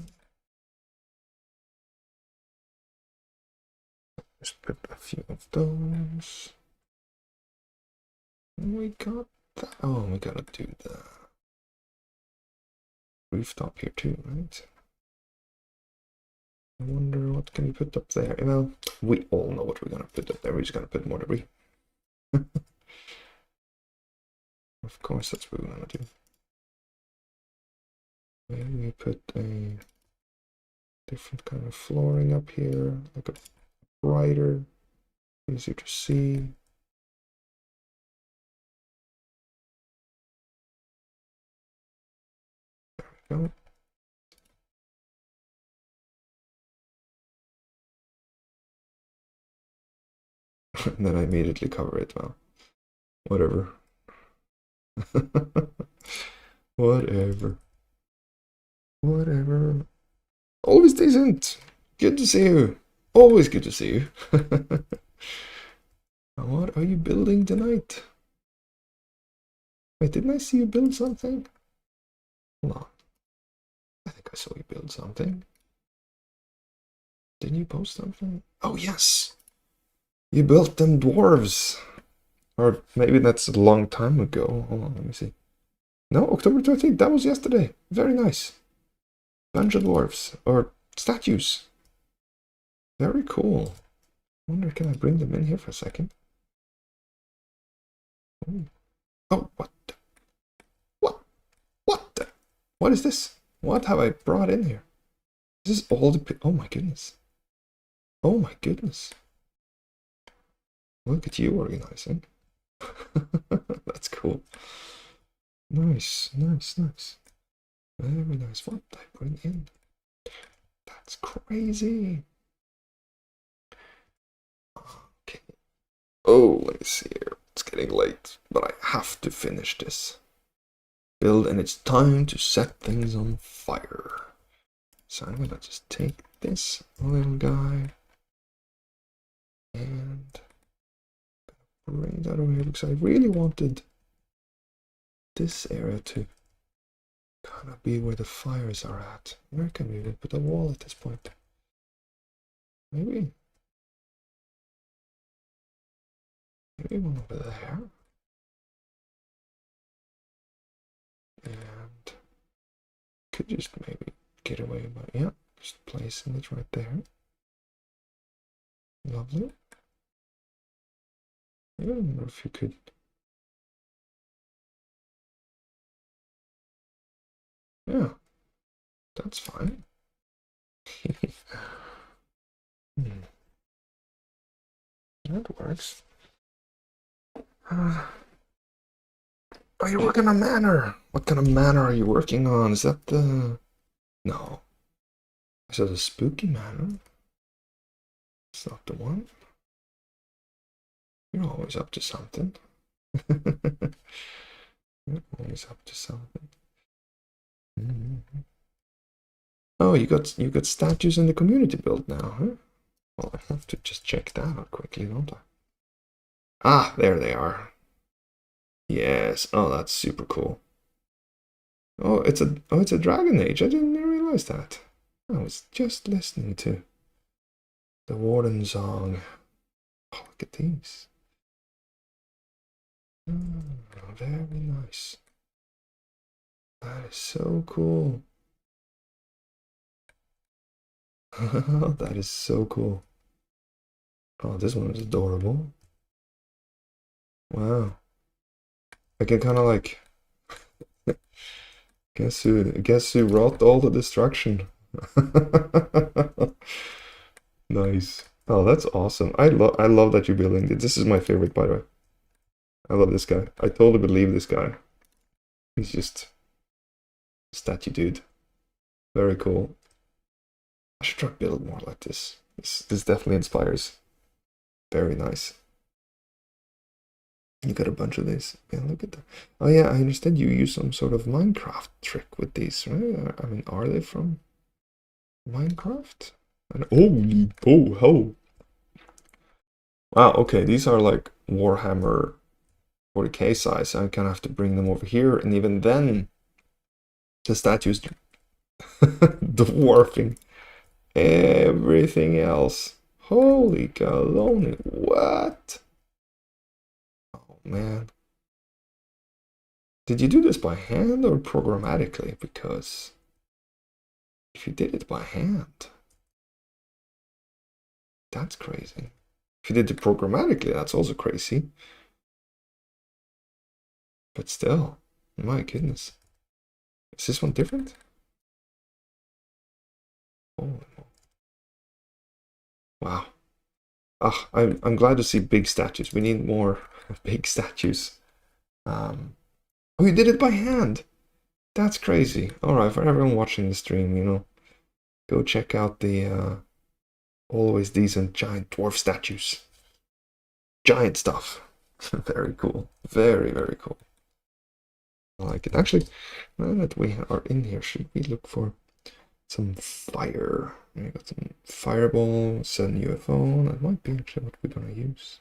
Just put a few of those. We got that. Oh, we gotta do the rooftop here too, right? I wonder what can we put up there. Well, we all know what we're gonna put up there. We're just gonna put more debris. Of course, that's what we're gonna do. Maybe we put a different kind of flooring up here, like a brighter, easier to see. There we go. And then I immediately cover it. Well, whatever. Whatever. Always decent. Good to see you. Always good to see you. What are you building tonight? Wait, didn't I see you build something? Hold on. I think I saw you build something. Didn't you post something? Oh, yes! You built them dwarves. Or maybe that's a long time ago. Hold on, let me see. No, October 13th. That was yesterday. Very nice. Bunch of dwarves. Or statues. Very cool. I wonder, can I bring them in here for a second? Oh, what the? What the? What is this? What have I brought in here? This is all the... Oh my goodness. Oh my goodness. Look at you organizing. That's cool. Nice. Very nice. What did I bring in? That's crazy. Okay. Oh, let me see here. It's getting late, but I have to finish this build, and it's time to set things on fire. So I'm gonna just take this little guy and bring that over here, because I really wanted this area to kind of be where the fires are at. Where can we even put a wall at this point? Maybe one over there. And could just maybe get away by, yeah, just placing it right there. Lovely. I don't know if you could. Yeah, that's fine. That works. Oh, you're working on manor. What kind of manor are you working on? Is that the... No. Is that a spooky manor? It's not the one. You're always up to something. You're always up to something. Oh, you got statues in the community build now, huh? Well, I have to just check that out quickly, don't I? Ah, there they are. Yes. Oh, that's super cool. Oh, it's a Dragon Age. I didn't realize that. I was just listening to The Wartorn song. Oh, look at these. Oh, very nice. That is so cool. That is so cool. Oh, this one is adorable. Wow. I can kind of like guess who wrought all the destruction. Nice. Oh, that's awesome. I love that you're building it. This is my favorite, by the way. I love this guy. I totally believe this guy. He's just a statue dude. Very cool. I should try to build more like this. This definitely inspires. Very nice. You got a bunch of these. Yeah, look at that. Oh yeah, I understand you use some sort of Minecraft trick with these, right? I mean, are they from Minecraft? And oh. Wow, okay, these are like Warhammer 40k size. I kind of have to bring them over here, and even then, the statues dwarfing everything else. Holy galone, what? Oh man. Did you do this by hand or programmatically? Because if you did it by hand, that's crazy. If you did it programmatically, that's also crazy. But still, my goodness. Is this one different? Oh, wow. Ah, I'm glad to see big statues. We need more big statues. Oh, you did it by hand. That's crazy. All right, for everyone watching the stream, go check out the always decent giant dwarf statues. Giant stuff. Very cool. Very, very cool. I like it. Actually, now that we are in here, should we look for some fire? We got some fireball, send UFO. That might be actually what we're gonna use.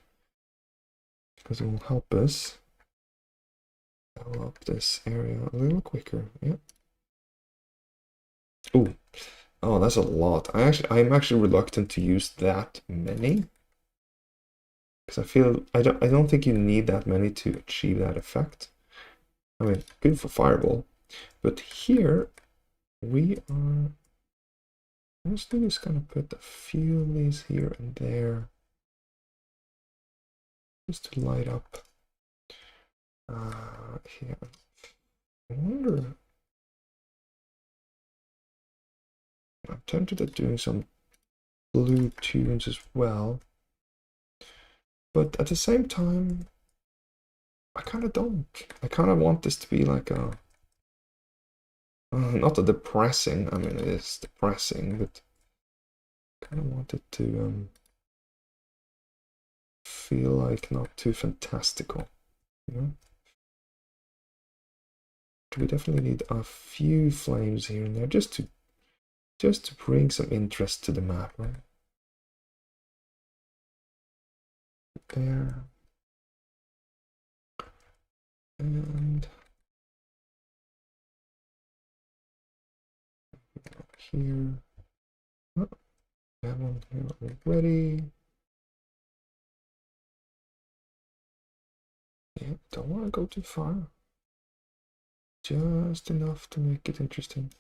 Because it will help us fill up this area a little quicker. Yeah. Ooh. Oh, that's a lot. I'm actually reluctant to use that many. Because I don't think you need that many to achieve that effect. I mean, good for fireball. But here we are mostly just gonna put a few of these here and there. Just to light up here. I wonder. I'm tempted at doing some blue tunes as well. But at the same time, I kind of don't. I kind of want this to be like a. Not a depressing, I mean, it is depressing, but I kind of want it to feel like not too fantastical, you know? We definitely need a few flames here and there just to bring some interest to the map, right? There. And here. Oh, we have one here already. Yeah, don't want to go too far. Just enough to make it interesting.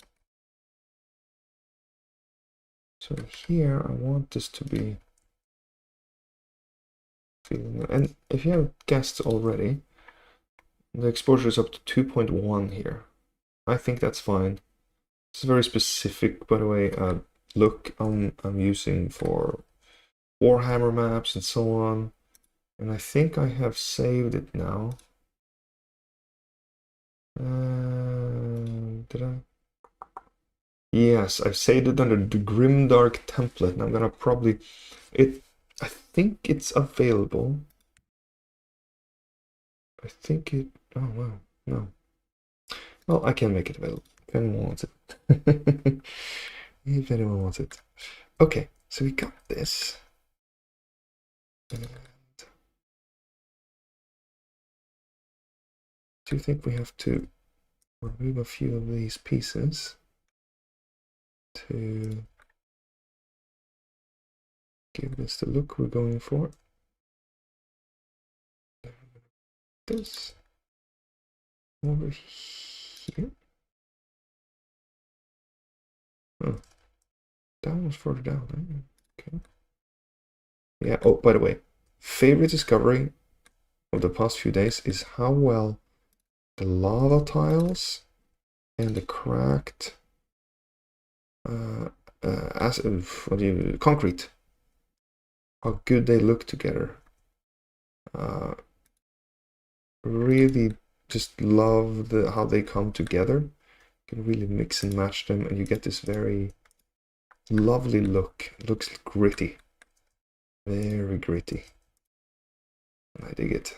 So here I want this to be feeling, and if you have guessed already, the exposure is up to 2.1 here. I think that's fine. It's a very specific, by the way, look I'm using for Warhammer maps and so on. And I think I have saved it now. Did I? Yes, I've saved it under the Grimdark template, and I'm gonna probably I think it's available. I think it. Oh wow, no. Well, I can make it available if anyone wants it. If anyone wants it. Okay, so we got this. And do you think we have to remove a few of these pieces to give this the look we're going for. This over here. Oh, that one's further down. Okay. Yeah. Oh, by the way, favorite discovery of the past few days is how well the lava tiles and the cracked concrete, how good they look together. Really just love how they come together. You can really mix and match them and you get this very lovely look. It looks gritty, very gritty. I dig it.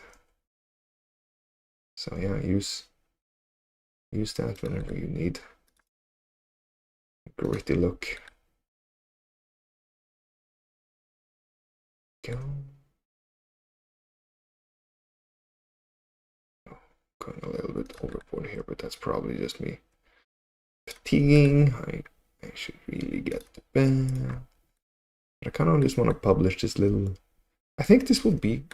So yeah, use that whenever you need a gritty look. Go. Going a little bit overboard here, but that's probably just me fatiguing. I should really get the band. But I kind of just want to publish this little. I think this will be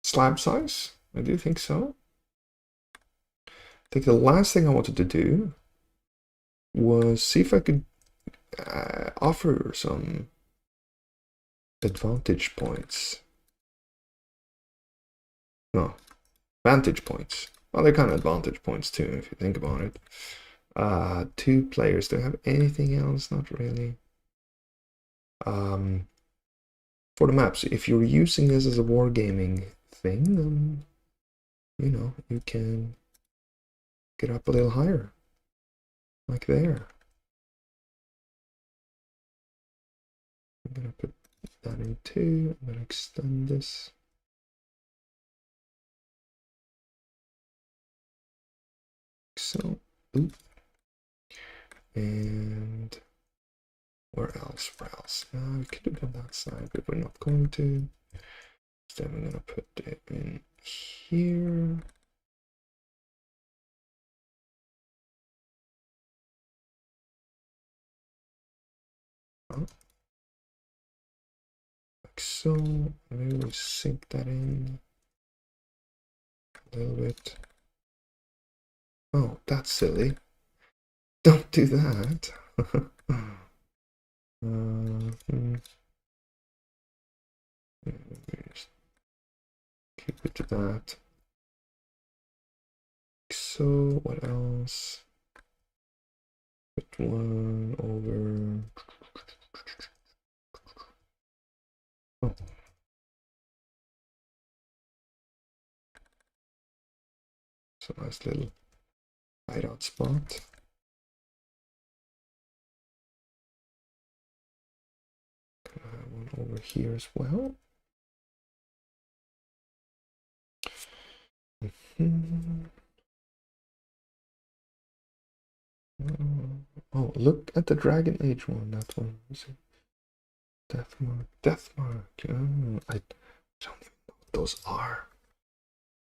slab size. I do think so. I think the last thing I wanted to do was see if I could offer some advantage points. No, vantage points. Well, they're kind of advantage points too, if you think about it. 2 players. Do I have anything else? Not really. For the maps, if you're using this as a wargaming thing, then you know you can get up a little higher, like there. I'm gonna put that in 2. I'm gonna extend this. So, ooh. And where else? We could have done that side, but we're not going to. Instead, I'm gonna put it in here. Oh. Like so. Maybe we'll sink that in a little bit. Oh, that's silly. Don't do that. Keep it to that. So, what else? Put one over. Oh. It's a nice little hideout spot. One over here as well. Oh, look at the Dragon Age one. That one. Deathmark. Oh, I don't even know what those are.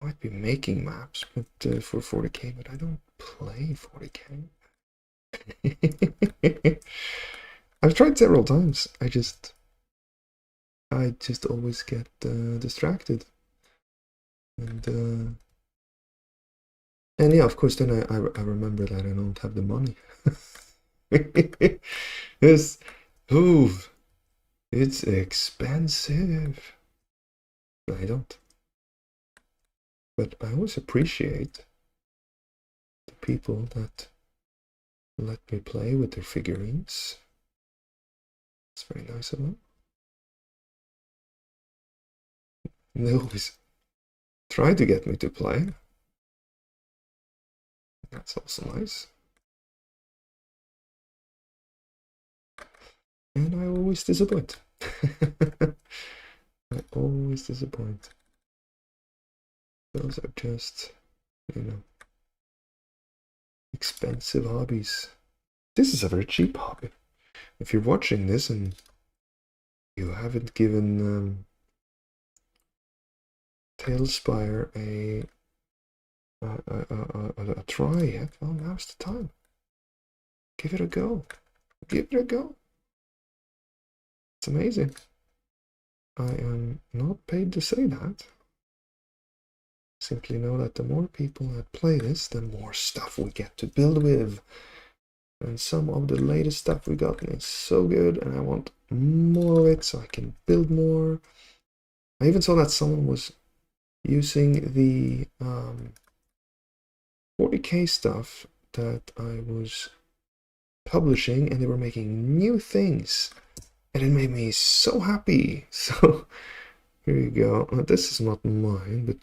I might be making maps, but for 40k, but I don't play 40k. I've tried several times. I just always get distracted, and yeah, of course, then I remember that I don't have the money. Yes, ooh, it's expensive. I don't. But I always appreciate the people that let me play with their figurines. It's very nice of them. And they always try to get me to play. That's also nice. And I always disappoint. I always disappoint. Those are just, you know, expensive hobbies. This is a very cheap hobby. If you're watching this and you haven't given TaleSpire a try yet, well, now's the time. Give it a go. Give it a go. It's amazing. I am not paid to say that. Simply know that the more people that play this, the more stuff we get to build with. And some of the latest stuff we got is so good, and I want more of it so I can build more. I even saw that someone was using the 40k stuff that I was publishing, and they were making new things, and it made me so happy. So here you go. This is not mine, but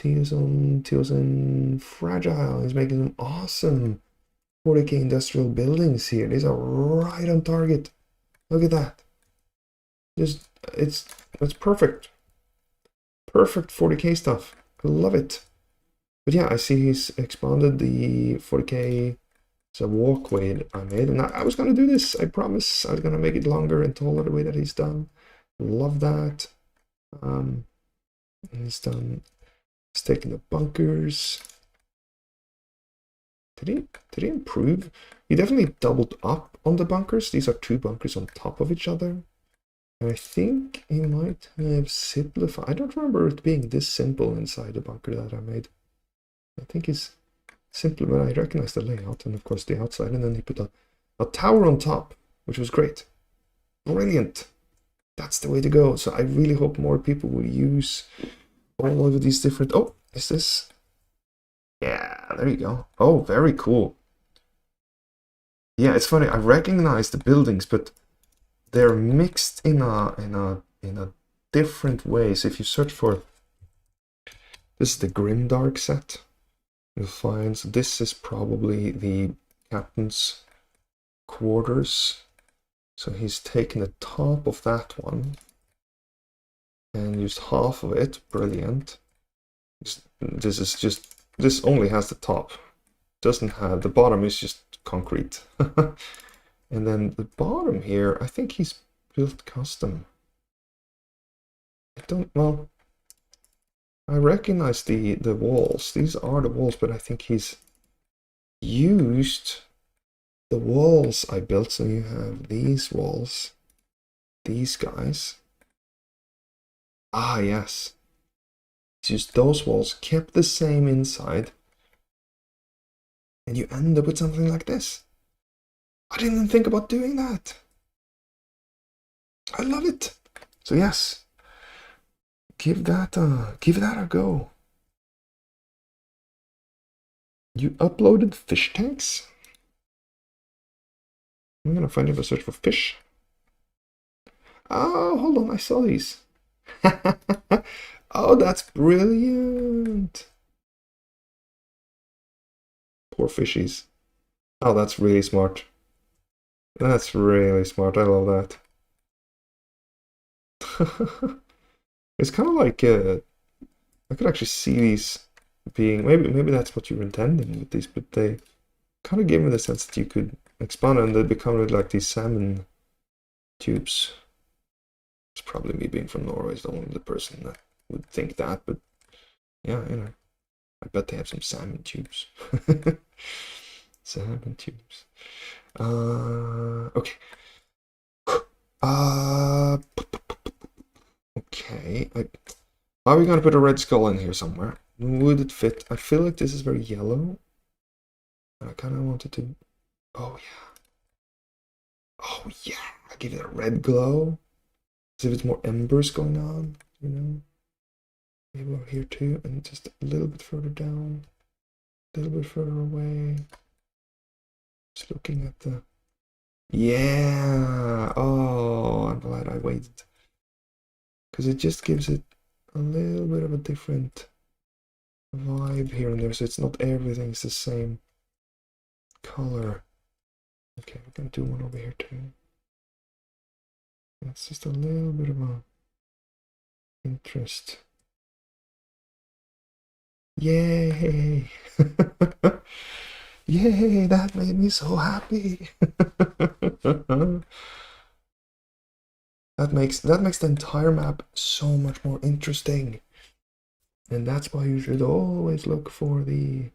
Teoson Fragile is making some awesome 40k industrial buildings here. These are right on target. Look at that. It's perfect. Perfect 40k stuff. I love it. But yeah, I see he's expanded the 40k. It's a walkway I made, and I was gonna do this. I promise. I was gonna make it longer and taller the way that he's done. Love that. And he's done. He's taking the bunkers. Did he improve? He definitely doubled up on the bunkers. These are two bunkers on top of each other. And I think he might have simplified. I don't remember it being this simple inside the bunker that I made. I think he's simple, but I recognize the layout and of course the outside. And then he put a tower on top, which was great. Brilliant. That's the way to go. So I really hope more people will use all of these different... Oh, is this... Yeah, there you go. Oh, very cool. Yeah, it's funny. I recognize the buildings, but they're mixed in a different way. So if you search for... This is the Grimdark set. You'll find... So this is probably the captain's quarters. So he's taken the top of that one and used half of it. Brilliant. This only has the top. Doesn't have... The bottom is just concrete. And then the bottom here, I think he's built custom. I don't... Well, I recognize the walls. These are the walls, but I think he's used the walls I built. So you have these walls. These guys. Ah, yes. He's used those walls, kept the same inside. And you end up with something like this. I didn't even think about doing that. I love it. So yes, give that a go. You uploaded fish tanks? I'm gonna find if I search for fish. Oh, hold on, I saw these. Oh, that's brilliant. Poor fishies. Oh, that's really smart. That's really smart. I love that. It's kind of like I could actually see these being maybe that's what you were intending with these, but they kind of gave me the sense that you could expand and they become like these salmon tubes. It's probably me being from Norway is the only person that would think that, but yeah, you know, I bet they have some salmon tubes. Salmon tubes. Okay. Okay. Are we gonna put a red skull in here somewhere? Would it fit? I feel like this is very yellow. I kind of wanted to... Oh, yeah. Oh, yeah. I give it a red glow. As if it's more embers going on, you know? Maybe over here too, and just a little bit further down. A little bit further away. Just looking at the... Yeah! Oh, I'm glad I waited. Because it just gives it a little bit of a different vibe here and there, so it's not everything's the same color. Okay, we're gonna do one over here too. That's just a little bit of a interest. Yay! Yay, that made me so happy. That makes the entire map so much more interesting. And that's why you should always look for the...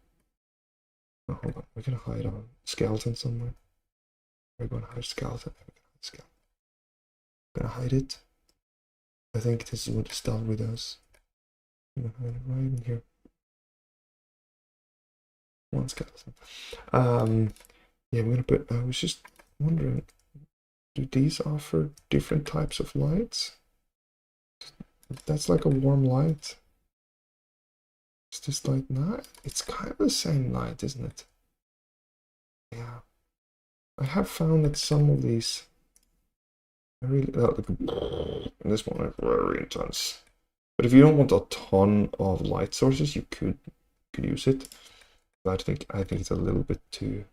Oh, hold on, we're gonna hide a skeleton somewhere. We're gonna hide a skeleton. We're gonna hide it. I think this is what the Stalry does. Right in here. One skeleton. Yeah, I'm gonna put. I was just wondering, do these offer different types of lights? That's like a warm light. Is this light not? It's kind of the same light, isn't it? Yeah. I have found that some of these are really this one is very intense. But if you don't want a ton of light sources, you could use it. But I think it's a little bit too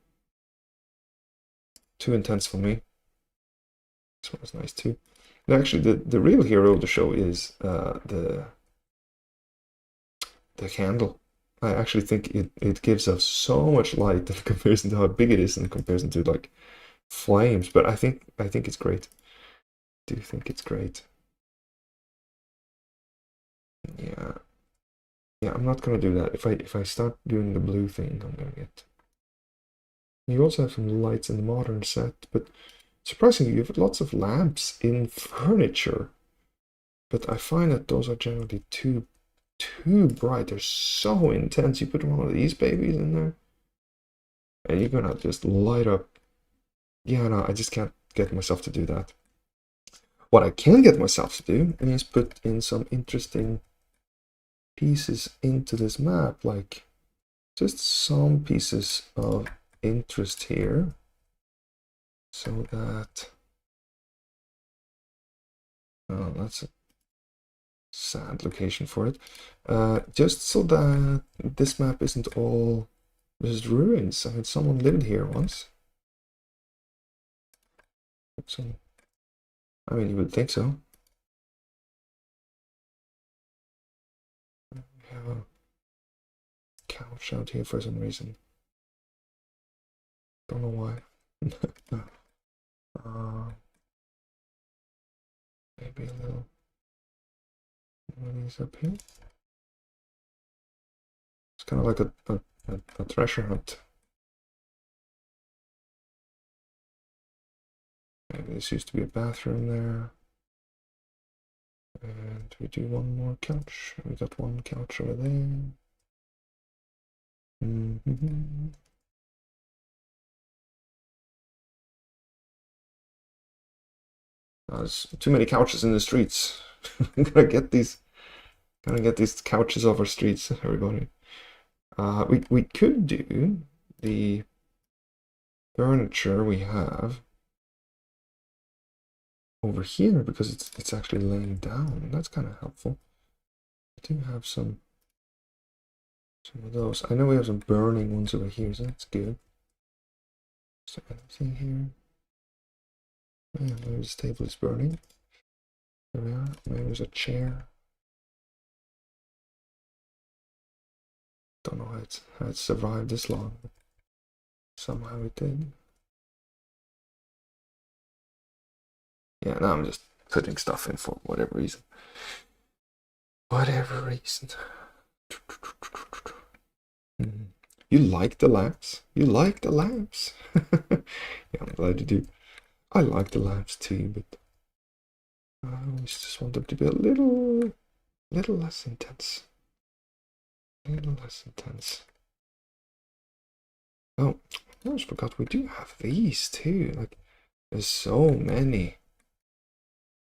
intense for me. This one is nice too. And actually, the real hero of the show is the candle. I actually think it gives us so much light in comparison to how big it is in comparison to like flames. But I think it's great. I do think it's great. Yeah. Yeah, I'm not gonna do that. If I start doing the blue thing, I'm gonna get. You also have some lights in the modern set, but surprisingly, you have lots of lamps in furniture. But I find that those are generally too bright. They're so intense. You put one of these babies in there, and you're gonna just light up. Yeah, no, I just can't get myself to do that. What I can get myself to do is put in some interesting pieces into this map, like just some pieces of interest here, so that that's a sad location for it. Just so that this map isn't all just ruins. I mean, someone lived here once. So, I mean, you would think so. We have a couch out here for some reason. Don't know why. Maybe a little one of these up here. It's kind of like a treasure hunt. Maybe this used to be a bathroom there. And we do one more couch. We got one couch over there. There's too many couches in the streets. I'm gonna get these couches off our streets, everybody. We could do the furniture we have over here because it's actually laying down. That's kind of helpful. I do have some of those. I know we have some burning ones over here, so that's good. Is there anything here? Yeah, maybe this table is burning. There we are. Maybe there's a chair. Don't know how it survived this long, but somehow it did. Yeah, now I'm just putting stuff in for whatever reason. Whatever reason. You like the lamps? You like the lamps? Yeah, I'm glad you do. I like the lamps too, but I always just want them to be a little less intense. A little less intense. Oh, I almost forgot we do have these too. Like, there's so many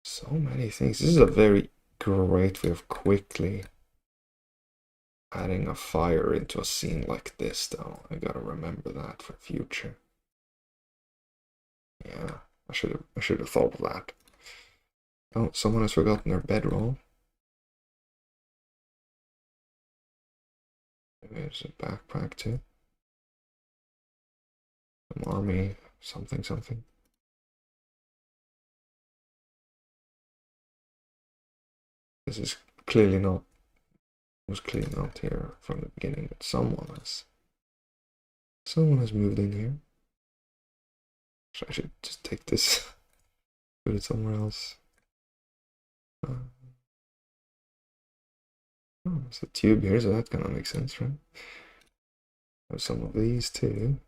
things. This is a very great way of quickly adding a fire into a scene like this, though. I gotta remember that for future. Yeah, I should have thought of that. Oh, someone has forgotten their bedroll. There's a backpack too. Some army, something. This is clearly not, was clearly not here from the beginning, but someone has moved in here. So I should just take this, put it somewhere else. Oh, there's a tube here, so that kind of makes sense, right? Have some of these too.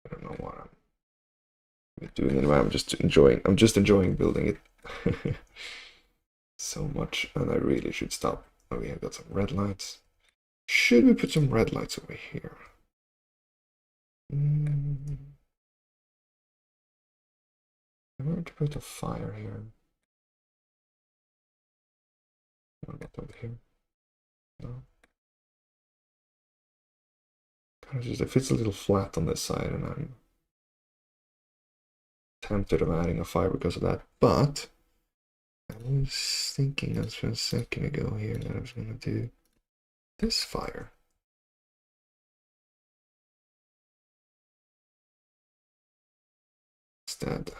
I don't know what I'm doing anyway. I'm just enjoying building it so much, and I really should stop. Oh, we have got some red lights. Should we put some red lights over here? I'm going to put a fire here. I'll get over here. No. Kind of just, it fits a little flat on this side, and I'm tempted of adding a fire because of that. But I was thinking just a second ago here that I was going to do this fire. Instead.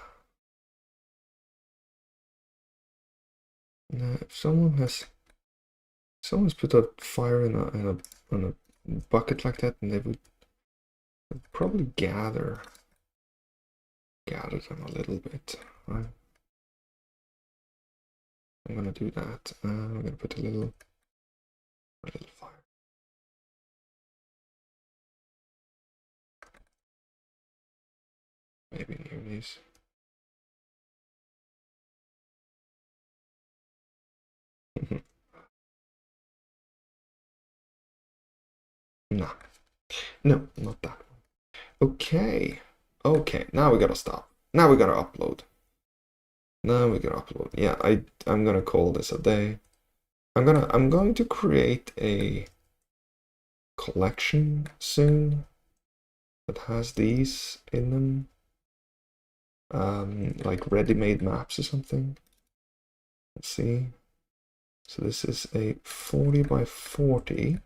Now, if someone's put a fire in a bucket like that, and they would probably gather them a little bit, right? I'm gonna do that. I'm gonna put a little fire. Maybe near these. No, no, not that one. Okay, okay. Now we gotta stop. Now we gotta upload. Yeah, I'm gonna call this a day. I'm going to create a collection soon that has these in them, like ready-made maps or something. Let's see. So this is a 40 by 40.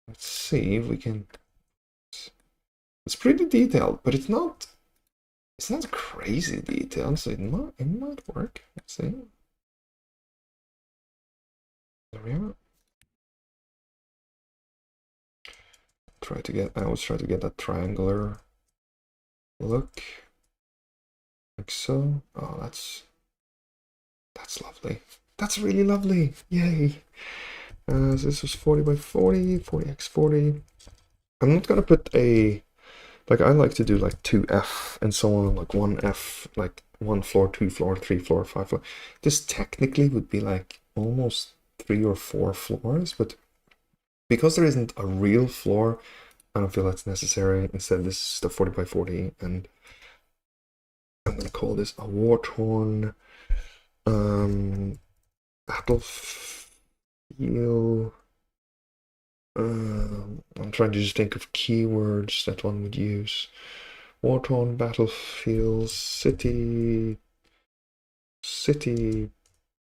Let's see if we can. It's pretty detailed, but it's not crazy detailed, so it might work. Let's see. There we are. I always try to get that triangular look. Like so. Oh, that's lovely. That's really lovely. Yay. So this was 40 by 40, 40x40. I'm not gonna put a, like, I like to do like 2F and so on, like 1F, like 1 floor, 2 floor, 3 floor, 5 floor. This technically would be like almost 3 or 4 floors, but because there isn't a real floor, I don't feel that's necessary. Instead, this is the 40 by 40, and I'm gonna call this a Wartorn battlefield. I'm trying to just think of keywords that one would use. Wartorn battlefield city.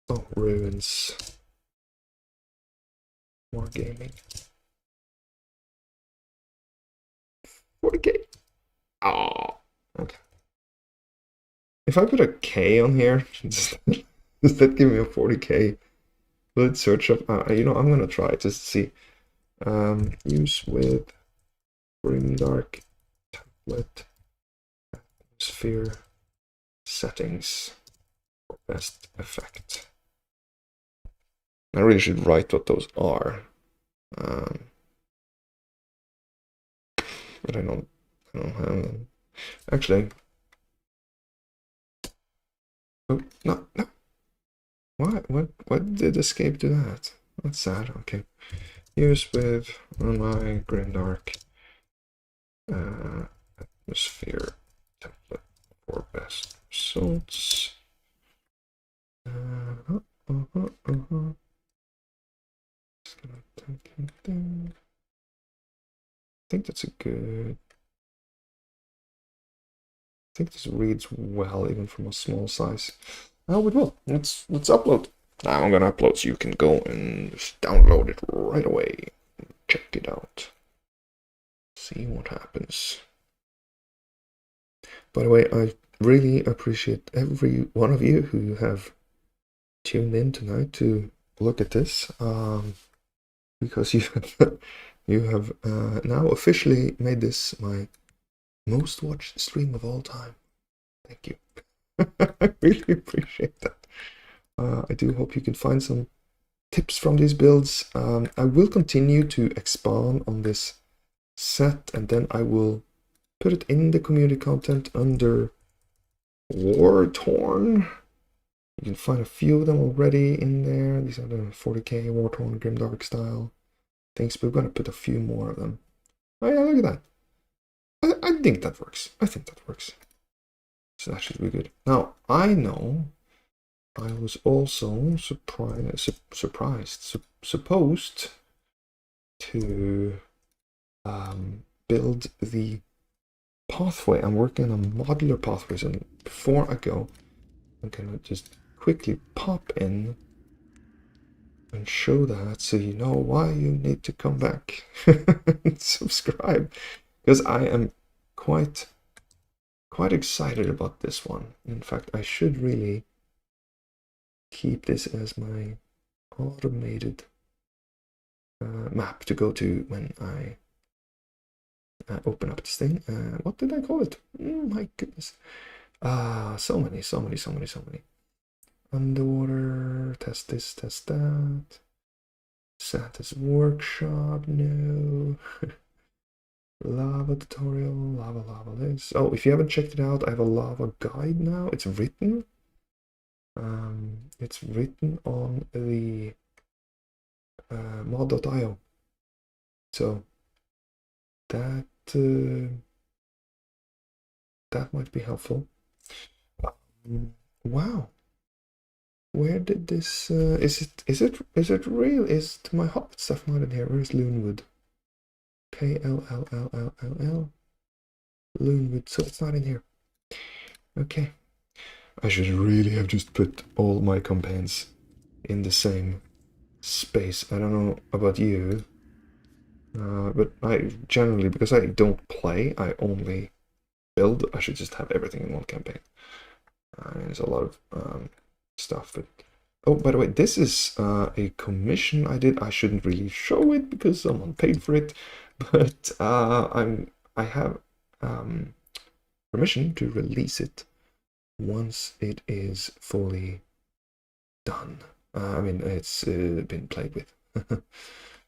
Oh, ruins. More gaming. 40K. Oh, okay. If I put a K on here, does that give me a 40K? Will it search up? I'm gonna try just to see. Use with grimdark template atmosphere settings for best effect. I really should write what those are, but I don't have them. Actually, oh no. What did escape do that? That's sad. Okay. Use with my grimdark atmosphere template for best results. I think that's a good. I think this reads well even from a small size. Oh, it will. Let's upload. Now I'm gonna upload so you can go and just download it right away. Check it out. See what happens. By the way, I really appreciate every one of you who have tuned in tonight to look at this, because you have now officially made this my most watched stream of all time. Thank you. I really appreciate that. I do hope you can find some tips from these builds. I will continue to expand on this set, and then I will put it in the community content under Wartorn. You can find a few of them already in there. These are the 40k Wartorn Grimdark style things, but we're going to put a few more of them. Oh yeah, look at that. I think that works. I think that works. So that should be good. Now, I know I was also supposed to build the pathway. I'm working on modular pathways, and before I go, I'm gonna just quickly pop in and show that so you know why you need to come back and subscribe, because I am quite excited about this one. In fact, I should really keep this as my automated map to go to when I open up this thing. What did I call it? My goodness. So many. Underwater, test this, test that. Santa's workshop, no. Lava tutorial, lava this. Oh, if you haven't checked it out, I have a lava guide now. It's written. It's written on the mod.io. So that might be helpful. Wow. Where did this is it real? Is my Hobbit stuff not in here? Where's Loonwood? KLLLLL Loonwood, so it's not in here. Okay. I should really have just put all my compounds in the same space. I don't know about you, but I generally, because I don't play, I only build. I should just have everything in one campaign. There's a lot of stuff, but oh, by the way, this is a commission I did. I shouldn't really show it because someone paid for it, but I have permission to release it once it is fully done. I mean, it's been played with.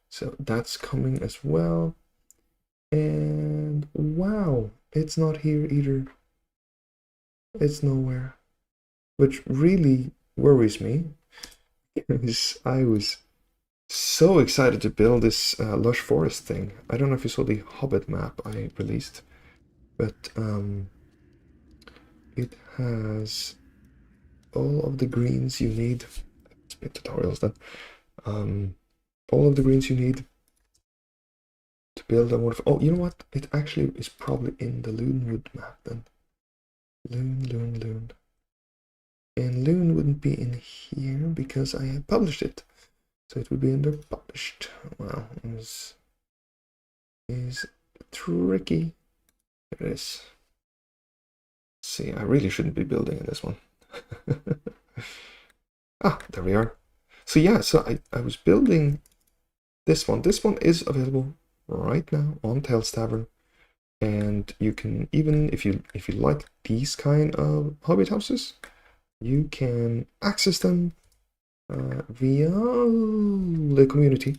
So that's coming as well. And wow, it's not here either. It's nowhere, which really worries me, because I was so excited to build this lush forest thing. I don't know if you saw the Hobbit map I released, but it has all of the greens you need. Tutorials then. All of the greens you need to build a wonderful. Oh, you know what? It actually is probably in the Loonwood map then. Loon. And Loon wouldn't be in here because I had published it. So it would be under published. Wow, this is tricky. There it is. See, I really shouldn't be building in this one. There we are. So yeah, so I was building this one. This one is available right now on TaleSpire. And you can, even if you like these kind of Hobbit houses, you can access them via the community.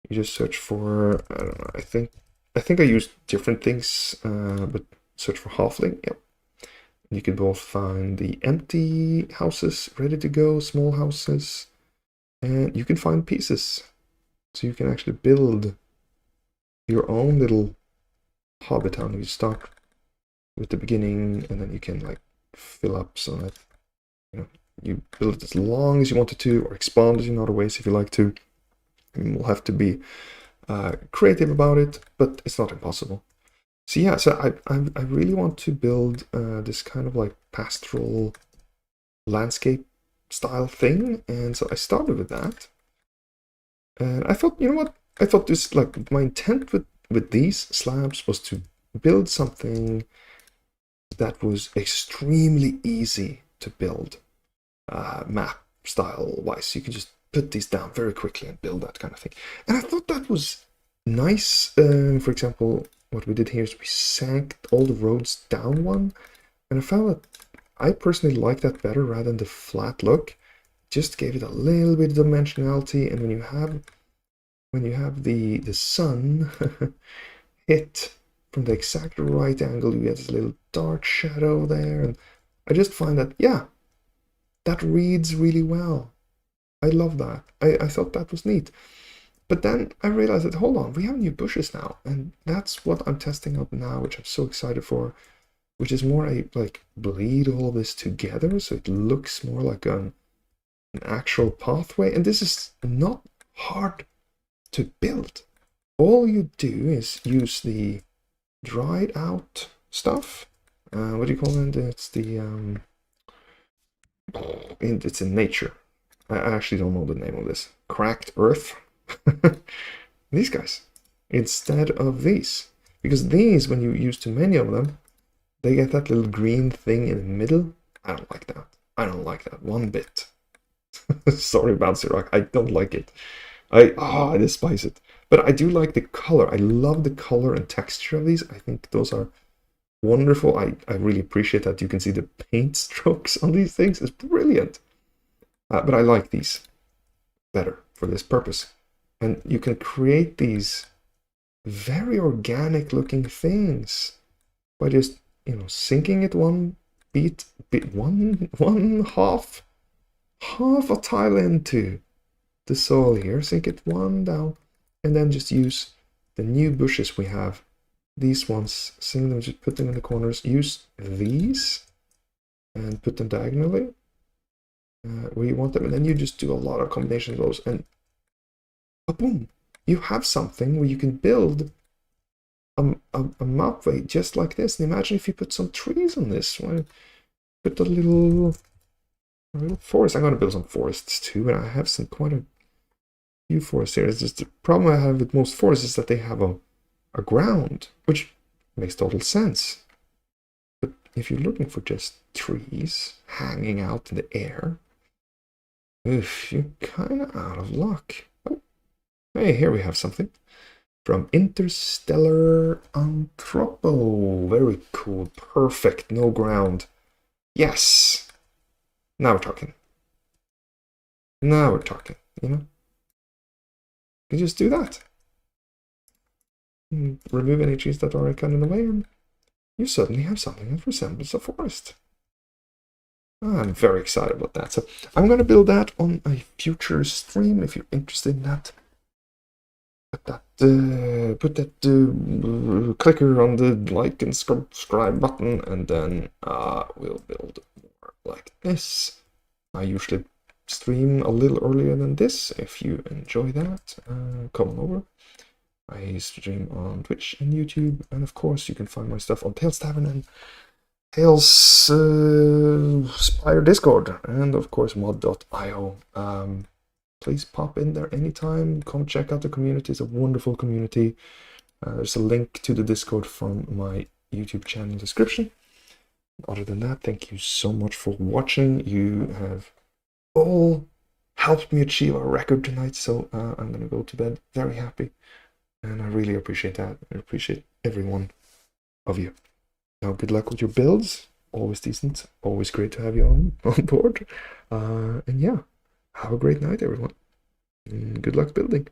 You just search for, I don't know, I think I used different things, but search for halfling. Yep. You can both find the empty houses ready to go, small houses, and you can find pieces. So you can actually build your own little Hobbit town. You start with the beginning, and then you can like fill up so that you build it as long as you wanted to, or expand it in other ways if you like to. And we'll have to be creative about it, but it's not impossible. So yeah, so I really want to build this kind of like pastoral landscape style thing, and so I started with that. And I thought, you know what? I thought this, like, my intent with these slabs was to build something that was extremely easy to build map style wise. You can just put these down very quickly and build that kind of thing. And I thought that was nice. For example, what we did here is we sank all the roads down one, and I found that I personally like that better rather than the flat look. just gave it a little bit of dimensionality. And when you have the sun hit from the exact right angle, you get this little dark shadow there. And I just find that, yeah, that reads really well. I love that. I thought that was neat. But then I realized that, hold on, we have new bushes now. And that's what I'm testing out now, which I'm so excited for, which is more like bleed all this together so it looks more like an actual pathway. And this is not hard to build. All you do is use the dried out stuff. What do you call it? It's the it's in nature. I actually don't know the name of this. Cracked earth. These guys instead of these, because these, when you use too many of them, they get that little green thing in the middle. I don't like that. I don't like that one bit. Sorry about Sirach, I don't like it. I despise it. But I do like the color. I love the color and texture of these. I think those are wonderful. I really appreciate that you can see the paint strokes on these things. It's brilliant. But I like these better for this purpose. And you can create these very organic looking things by just, sinking it one half a tile into the soil here, sink it one down, and then just use the new bushes we have. These ones, sink them, just put them in the corners. Use these and put them diagonally where you want them, and then you just do a lot of combinations of those, and boom, you have something where you can build a mapway just like this. And imagine if you put some trees on this. Put a little forest. I'm going to build some forests too, and I have quite a few forests here. It's just the problem I have with most forests is that they have a ground, which makes total sense. But if you're looking for just trees hanging out in the air, you're kind of out of luck. Oh, hey, here we have something from Interstellar Anthropo. Very cool. Perfect. No ground. Yes. Now we're talking. Now we're talking, You just do that. Remove any trees that are kind of in the way, and you suddenly have something that resembles a forest. I'm very excited about that. So I'm going to build that on a future stream if you're interested in that. Put that clicker on the like and subscribe button, and then we'll build more like this. I usually stream a little earlier than this. If you enjoy that, come on over. I stream on Twitch and YouTube, and of course you can find my stuff on Tales Tavern and TaleSpire Discord, and of course mod.io. Please pop in there anytime. Come check out the community. It's a wonderful community. There's a link to the Discord from my YouTube channel description. Other than that, thank you so much for watching. You have all helped me achieve a record tonight, so I'm going to go to bed very happy. And I really appreciate that. I appreciate every one of you. Now, good luck with your builds. Always decent. Always great to have you on board. And yeah, have a great night, everyone. And good luck building.